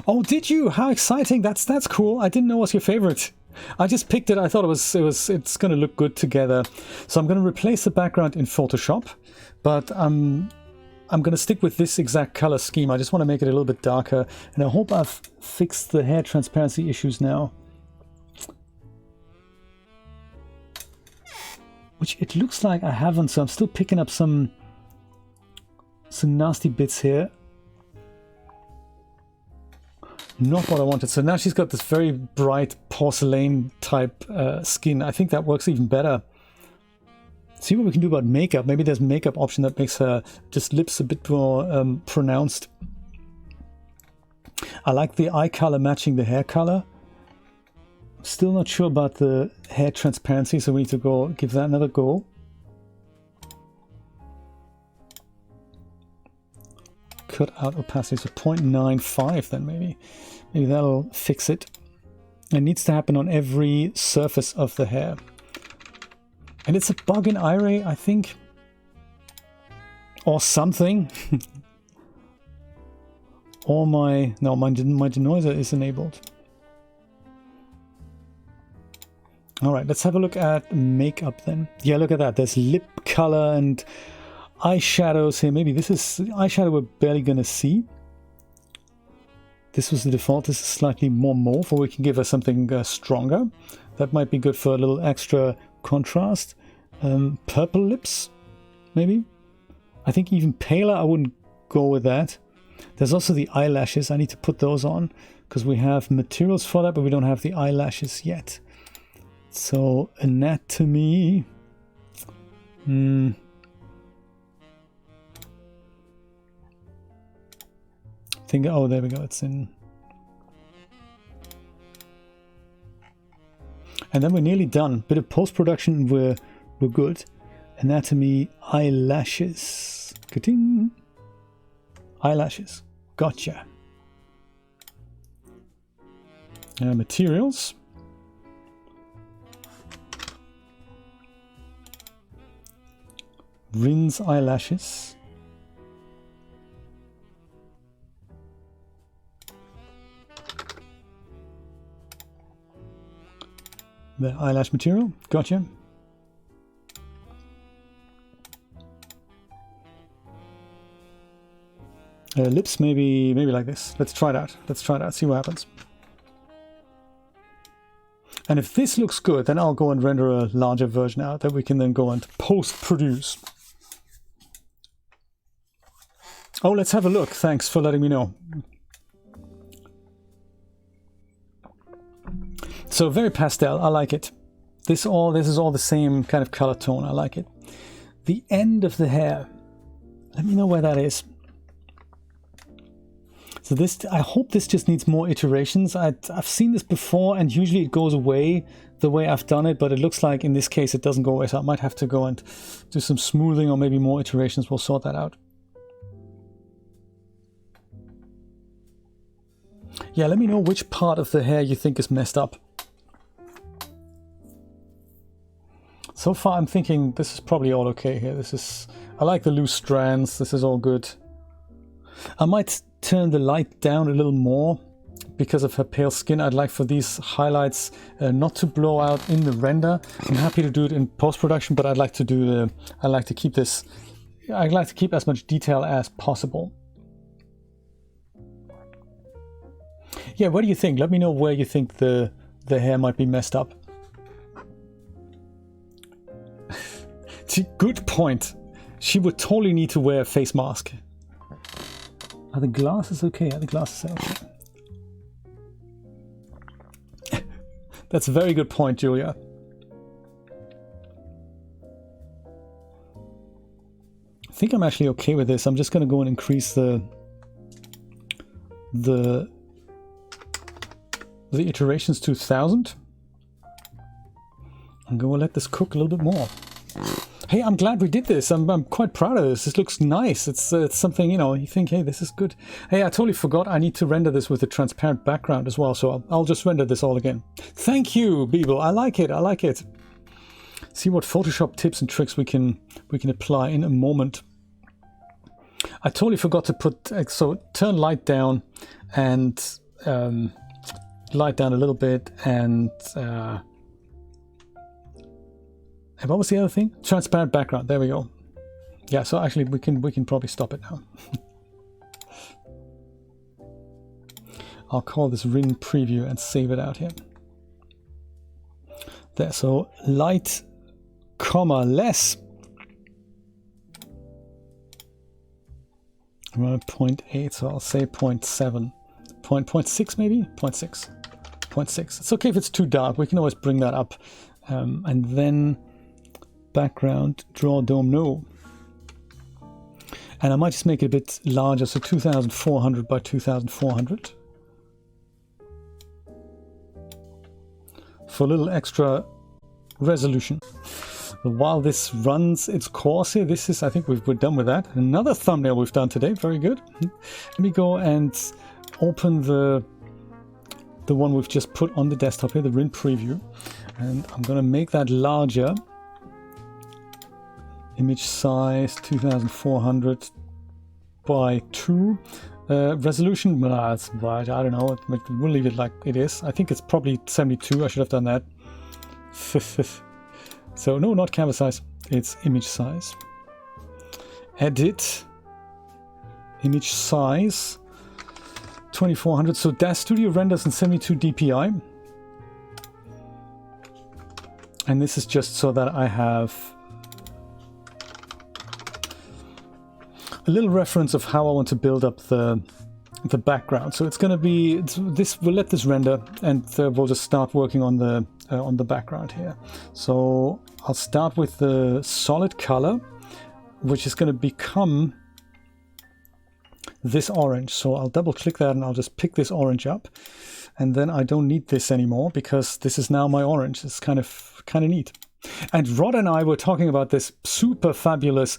Oh, did you? How exciting! That's cool. I didn't know it was your favorite. I just picked it. I thought it's going to look good together. So I'm going to replace the background in Photoshop, but I'm going to stick with this exact color scheme. I just want to make it a little bit darker, and I hope I've fixed the hair transparency issues now. Which it looks like I haven't, so I'm still picking up some nasty bits here. Not what I wanted. So now she's got this very bright porcelain type skin. I think that works even better. See what we can do about makeup. Maybe there's a makeup option that makes her just lips a bit more pronounced. I like the eye color matching the hair color. Still not sure about the hair transparency, so we need to go give that another go. Cut out opacity, so 0.95 then maybe that'll fix it. It needs to happen on every surface of the hair, and it's a bug in iRay, I think, or something. Or my denoiser is enabled. All right, let's have a look at makeup then. Yeah, look at that. There's lip color and eyeshadows here. Maybe this is eyeshadow we're barely gonna see. This was the default. This is slightly more mauve, or we can give her something stronger. That might be good for a little extra contrast. Purple lips, maybe. I think even paler, I wouldn't go with that. There's also the eyelashes. I need to put those on because we have materials for that, but we don't have the eyelashes yet. So anatomy. Oh, there we go. It's in. And then we're nearly done. Bit of post-production, we're good. Anatomy, eyelashes. Ka-ting. Eyelashes. Gotcha. Materials. Rin's eyelashes. The eyelash material. Gotcha. Lips, maybe like this. Let's try that. Let's try that. See what happens. And if this looks good, then I'll go and render a larger version out that we can then go and post-produce. Oh, let's have a look. Thanks for letting me know. So very pastel. I like it. This is all the same kind of color tone. I like it. The end of the hair. Let me know where that is. So this, I hope this just needs more iterations. I've seen this before and usually it goes away the way I've done it, but it looks like in this case it doesn't go away, so I might have to go and do some smoothing or maybe more iterations. We'll sort that out. Yeah, let me know which part of the hair you think is messed up. So far I'm thinking this is probably all okay here. I like the loose strands, this is all good. I might turn the light down a little more because of her pale skin. I'd like for these highlights not to blow out in the render. I'm happy to do it in post-production, but I'd like to keep as much detail as possible. Yeah, what do you think? Let me know where you think the hair might be messed up. Good point. She would totally need to wear a face mask. Are the glasses okay? Are the glasses okay? That's a very good point, Julia. I think I'm actually okay with this. I'm just going to go and increase the iterations to 1,000. I'm going to let this cook a little bit more. Hey, I'm glad we did this. I'm quite proud of this. This looks nice. It's something, you know, you think, hey, this is good. Hey, I totally forgot I need to render this with a transparent background as well, so I'll just render this all again. Thank you, Beeble. I like it. I like it. See what Photoshop tips and tricks we can apply in a moment. I totally forgot to put, so turn light down and light down a little bit and what was the other thing? Transparent background. There we go. Yeah, so actually we can probably stop it now. I'll call this Rin preview and save it out here. There, so light, comma, less. I'm at 0.8, so I'll say 0.7. 0.6 maybe? 0.6. 0.6. It's okay if it's too dark. We can always bring that up. And then background, draw dome, no. And I might just make it a bit larger, so 2400 by 2400. For a little extra resolution. While this runs its course here, this is, I think we're done with that. Another thumbnail we've done today, very good. Let me go and open the one we've just put on the desktop here, the Rin preview. And I'm going to make that larger. Image size 2400 by 2. Resolution, I don't know, we'll leave it like it is. I think it's probably 72, I should have done that. So no, not canvas size, it's image size. Edit, image size, 2400, so DAZ Studio renders in 72 dpi. And this is just so that I have a little reference of how I want to build up the background. So it's going to be this. We'll let this render, and we'll just start working on the background here. So I'll start with the solid color, which is going to become this orange. So I'll double click that and I'll just pick this orange up, and then I don't need this anymore because this is now my orange. It's kind of neat. And Rod and I were talking about this super fabulous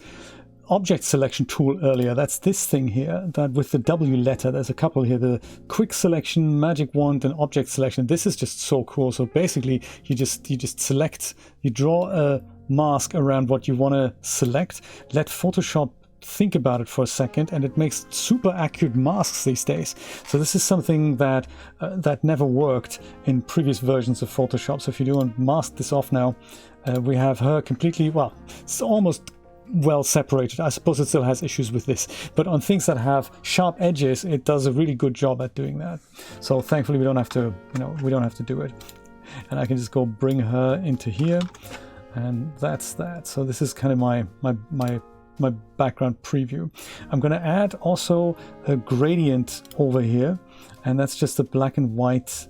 object selection tool earlier. That's this thing here, that with the W letter, there's a couple here, the quick selection, magic wand, and object selection. This is just so cool. So basically you just select, you draw a mask around what you want to select, let Photoshop think about it for a second, and it makes super accurate masks these days. So this is something that that never worked in previous versions of Photoshop. So if you do want to mask this off now, we have her completely, well, it's almost well separated. I suppose it still has issues with this, but on things that have sharp edges, it does a really good job at doing that. So thankfully we don't have to, we don't have to do it. And I can just go bring her into here, and that's that. So this is kind of my background preview. I'm going to add also a gradient over here, and that's just a black and white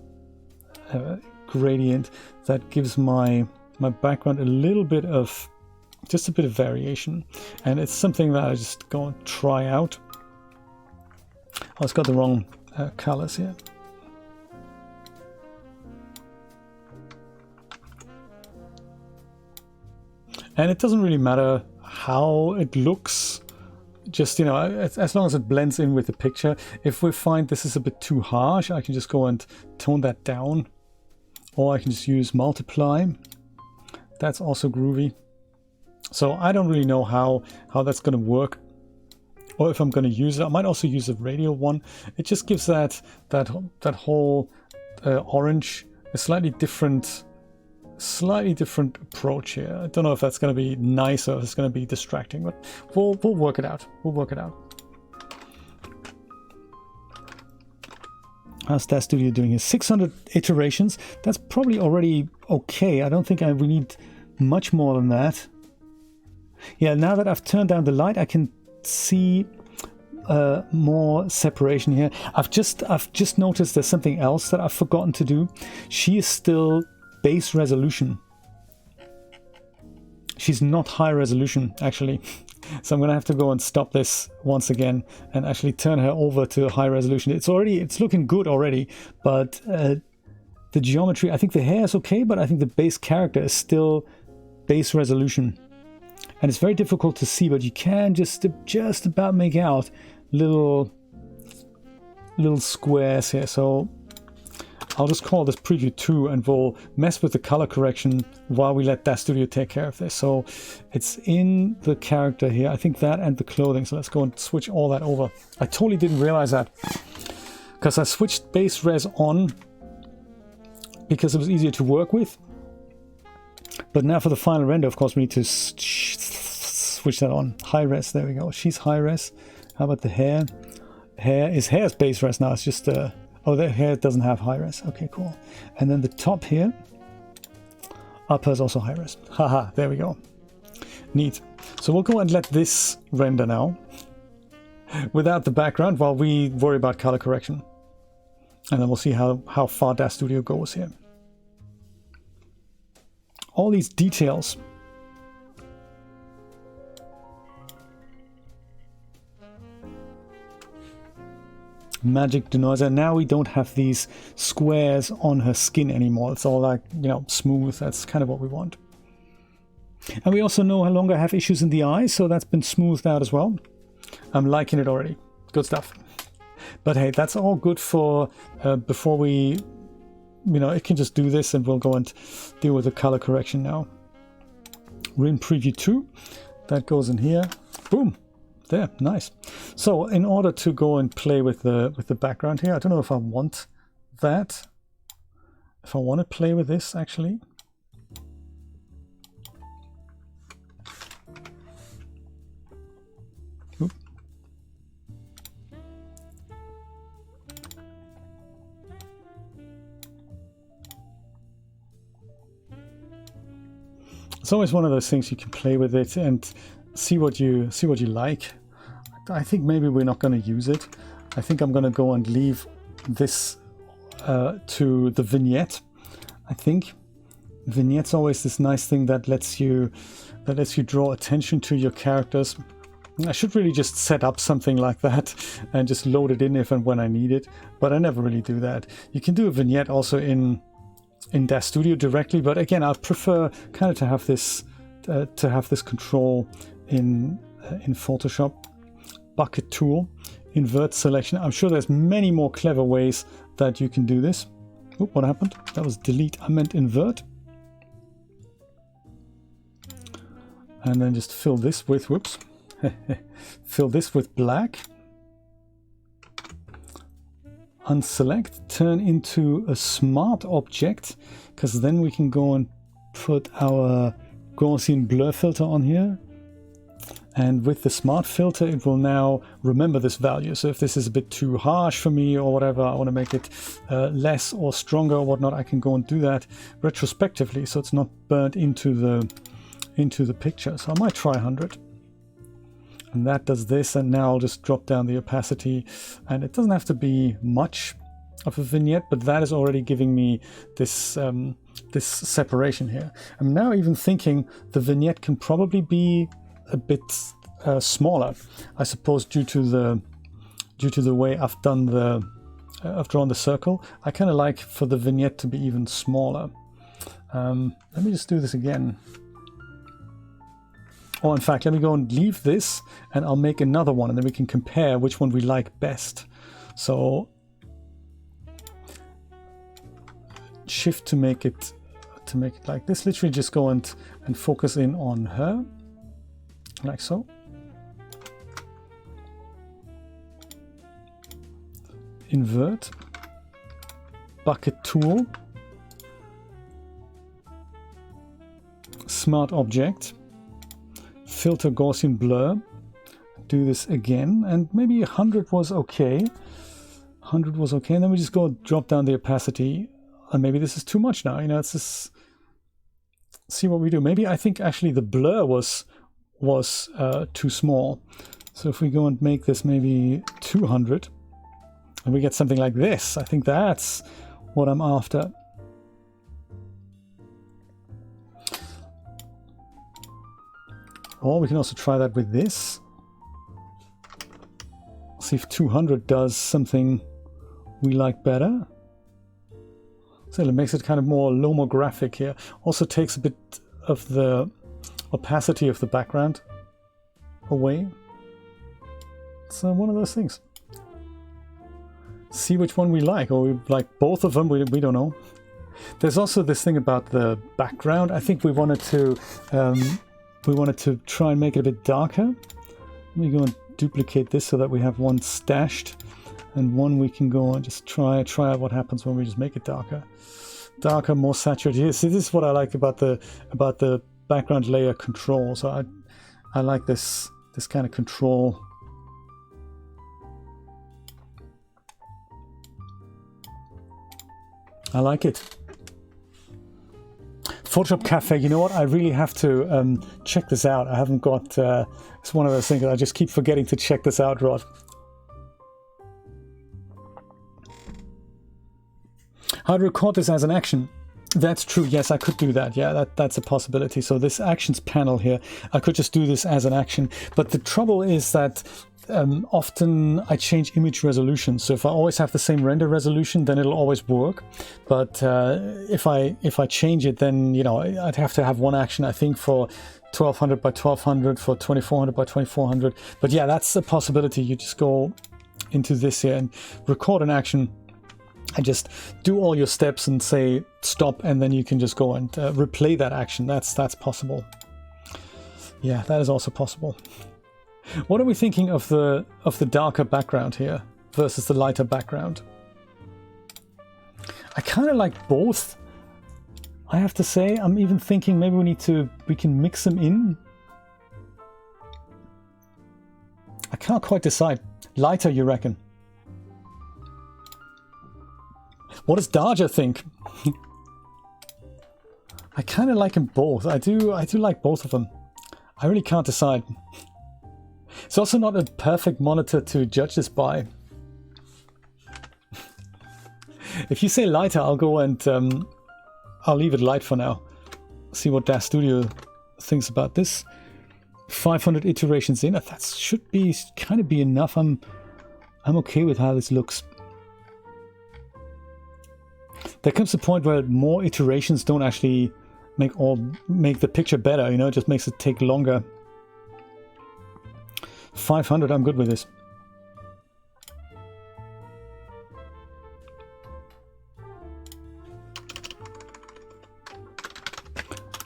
gradient that gives my background a little bit of, just a bit of variation. And it's something that I just go and try out. Oh, it's got the wrong colors here. And it doesn't really matter how it looks, just, as long as it blends in with the picture. If we find this is a bit too harsh, I can just go and tone that down, or I can just use multiply. That's also groovy. So I don't really know how that's going to work, or if I'm going to use it. I might also use a radial one. It just gives that whole orange a slightly different approach here. I don't know if that's going to be nice or if it's going to be distracting, but we'll work it out. We'll work it out. How's DAZ Studio doing here? 600 iterations. That's probably already okay. I don't think we need much more than that. Yeah, now that I've turned down the light, I can see more separation here. I've just noticed there's something else that I've forgotten to do. She is still base resolution. She's not high resolution, actually. So I'm going to have to go and stop this once again and actually turn her over to high resolution. It's looking good already, but the geometry, I think the hair is okay, but I think the base character is still base resolution. And it's very difficult to see, but you can just about make out little squares here. So I'll just call this preview 2, and we'll mess with the color correction while we let DAZ Studio take care of this. So it's in the character here, I think that and the clothing. So let's go and switch all that over. I totally didn't realize that, because I switched base res on because it was easier to work with. But now for the final render, of course, we need to switch that on. High res, there we go. She's high res. How about the hair? Hair's base res now. It's just oh, the hair doesn't have high res. Okay, cool. And then the top here, upper is also high res. Haha, there we go. Neat. So we'll go and let this render now without the background while we worry about color correction. And then we'll see how far DAZ Studio goes here. All these details. Magic denoiser. Now we don't have these squares on her skin anymore. It's all like, smooth. That's kind of what we want. And we also no longer have issues in the eyes, so that's been smoothed out as well. I'm liking it already. Good stuff. But hey, that's all good for before we, it can just do this, and we'll go and deal with the color correction now. Rin preview 2. That goes in here. Boom. There, nice. So in order to go and play with the background here, I don't know if I want that. If I want to play with this, actually. Oop. It's always one of those things you can play with it and see what you like. I think maybe we're not going to use it. I think I'm going to go and leave this to the vignette. I think vignette's always this nice thing that lets you draw attention to your characters. I should really just set up something like that and just load it in if and when I need it, but I never really do that. You can do a vignette also in DAZ Studio directly, but again, I prefer kind of to have this control in Photoshop. Bucket tool, invert selection. I'm sure there's many more clever ways that you can do this. Oop, what happened? That was delete. I meant invert. And then just fill this with, whoops, fill this with black. Unselect, turn into a smart object, because then we can go and put our Gaussian blur filter on here. And with the smart filter, it will now remember this value. So if this is a bit too harsh for me or whatever, I want to make it less or stronger or whatnot, I can go and do that retrospectively, so it's not burnt into the picture. So I might try 100. And that does this, and now I'll just drop down the opacity. And it doesn't have to be much of a vignette, but that is already giving me this this separation here. I'm now even thinking the vignette can probably be a bit smaller, I suppose, due to the way I've drawn the circle. I kind of like for the vignette to be even smaller. Let me just do this again. Or in fact, let me go and leave this, and I'll make another one, and then we can compare which one we like best. So shift to make it like this. Literally just go and focus in on her, like so. Invert, bucket tool, smart object, filter Gaussian blur, do this again, and maybe 100 was okay. 100 was okay, and then we just go drop down the opacity, and maybe this is too much now, you know, it's just see what we do. Maybe I think actually the blur was too small. So if we go and make this maybe 200, and we get something like this, I think that's what I'm after. Or we can also try that with this. See if 200 does something we like better. So it makes it kind of more lomographic here. Also takes a bit of the opacity of the background away. It's one of those things. See which one we like, or we like both of them, we don't know. There's also this thing about the background. I think we wanted to try and make it a bit darker. Let me go and duplicate this so that we have one stashed, and one we can go and just try out what happens when we just make it darker. Darker, more saturated. See, this is what I like about the background layer control. So I like this kind of control. I like it. Photoshop Cafe, you know what? I really have to check this out. I haven't got... it's one of those things that I just keep forgetting to check this out, Rod. How to record this as an action? That's true. Yes, I could do that. Yeah, that's a possibility. So this actions panel here, I could just do this as an action. But the trouble is that often I change image resolution. So if I always have the same render resolution, then it'll always work. But if I change it, then, you know, I'd have to have one action, I think, for 1200 by 1200, for 2400 by 2400. But yeah, that's a possibility. You just go into this here and record an action and just do all your steps and say stop, and then you can just go and replay that action. That's possible. Yeah, that is also possible. What are we thinking of the darker background here versus the lighter background? I kind of like both, I have to say. I'm even thinking maybe we can mix them in. I can't quite decide. Lighter, you reckon? What does Darja think? I kind of like them both. I do like both of them. I really can't decide. It's also not a perfect monitor to judge this by. If you say lighter, I'll go and I'll leave it light for now. See what DAZ Studio thinks about this. 500 iterations in, that should be kind of be enough. I'm okay with how this looks. There comes a point where more iterations don't actually make the picture better, you know, it just makes it take longer. 500, I'm good with this.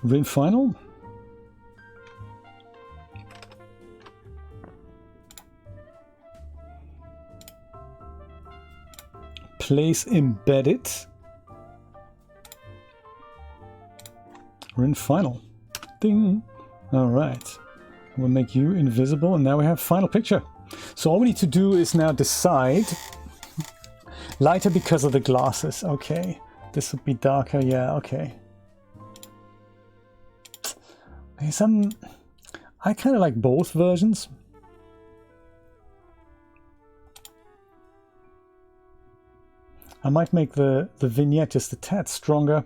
Rin Final. Place embedded. Rin Final. Ding. All right. We'll make you invisible, and now we have final picture. So all we need to do is now decide. Lighter because of the glasses. Okay. This would be darker. Yeah. Okay. I kind of like both versions. I might make the vignette just a tad stronger,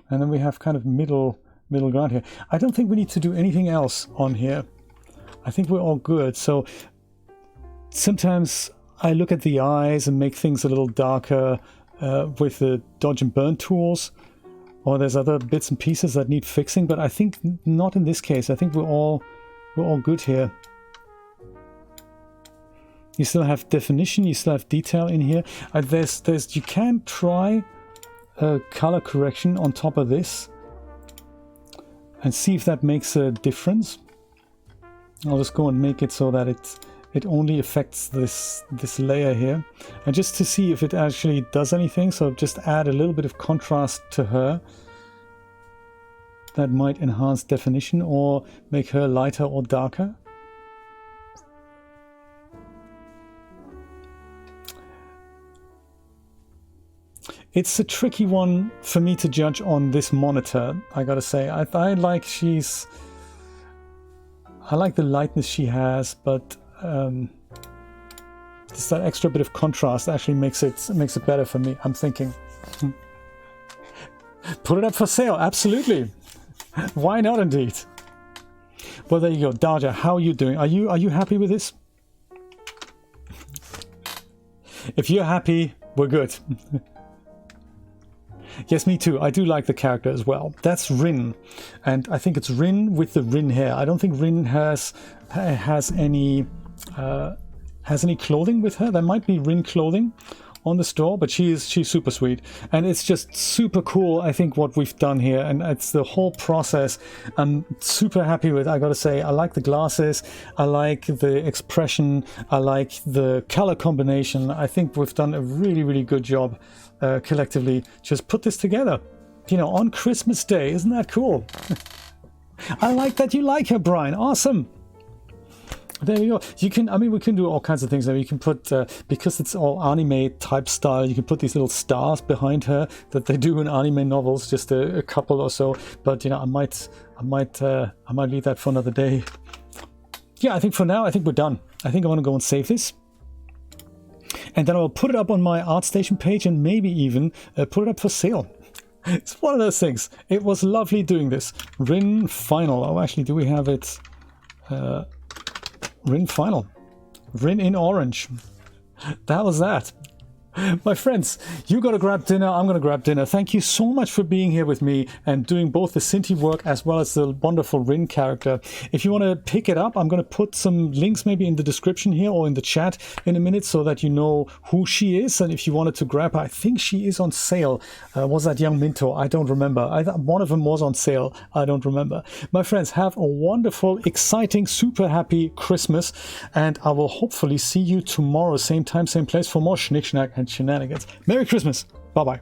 and then we have kind of middle ground here. I don't think we need to do anything else on here. I think we're all good. So sometimes I look at the eyes and make things a little darker with the dodge and burn tools, or there's other bits and pieces that need fixing, but I think not in this case. I think we're all good here. You still have definition, you still have detail in here. You can try color correction on top of this and see if that makes a difference. I'll just go and make it so that it only affects this layer here, and just to see if it actually does anything. So just add a little bit of contrast to her. That might enhance definition or make her lighter or darker. It's a tricky one for me to judge on this monitor, I gotta say. I like the lightness she has, but just that extra bit of contrast actually makes it better for me, I'm thinking. Put it up for sale, absolutely. Why not, indeed? Well, there you go. Darja, how are you doing? Are you happy with this? If you're happy, we're good. Yes, me too. I do like the character as well. That's Rin, and I think it's Rin with the Rin hair. I don't think Rin has any clothing with her. There might be Rin clothing on the store, but she's super sweet, and it's just super cool. I think what we've done here, and it's the whole process I'm super happy with. I gotta say, I like the glasses, I like the expression, I like the color combination. I think we've done a really good job collectively. Just put this together, you know, on Christmas Day. Isn't that cool? I like that you like her, Brian. Awesome. There you go. You can, I mean, we can do all kinds of things there. You can put, because it's all anime type style, you can put these little stars behind her that they do in anime novels, just a couple or so. But, you know, I might leave that for another day. Yeah, I think for now, I think we're done. I think I want to go and save this. And then I'll put it up on my ArtStation page and maybe even put it up for sale. It's one of those things. It was lovely doing this. Rin Final. Oh, actually, do we have it? Rin Final. Rin in orange. That was that. My friends, you gotta grab dinner, I'm gonna grab dinner. Thank you so much for being here with me and doing both the Cinti work as well as the wonderful Rin character. If you want to pick it up, I'm gonna put some links maybe in the description here or in the chat in a minute so that you know who she is, and if you wanted to grab her, I think she is on sale. Was that Young Minto? I don't remember. One of them was on sale. I don't remember. My friends, have a wonderful, exciting, super happy Christmas, and I will hopefully see you tomorrow, same time, same place, for more Schnick Schnack and shenanigans. Merry Christmas. Bye-bye.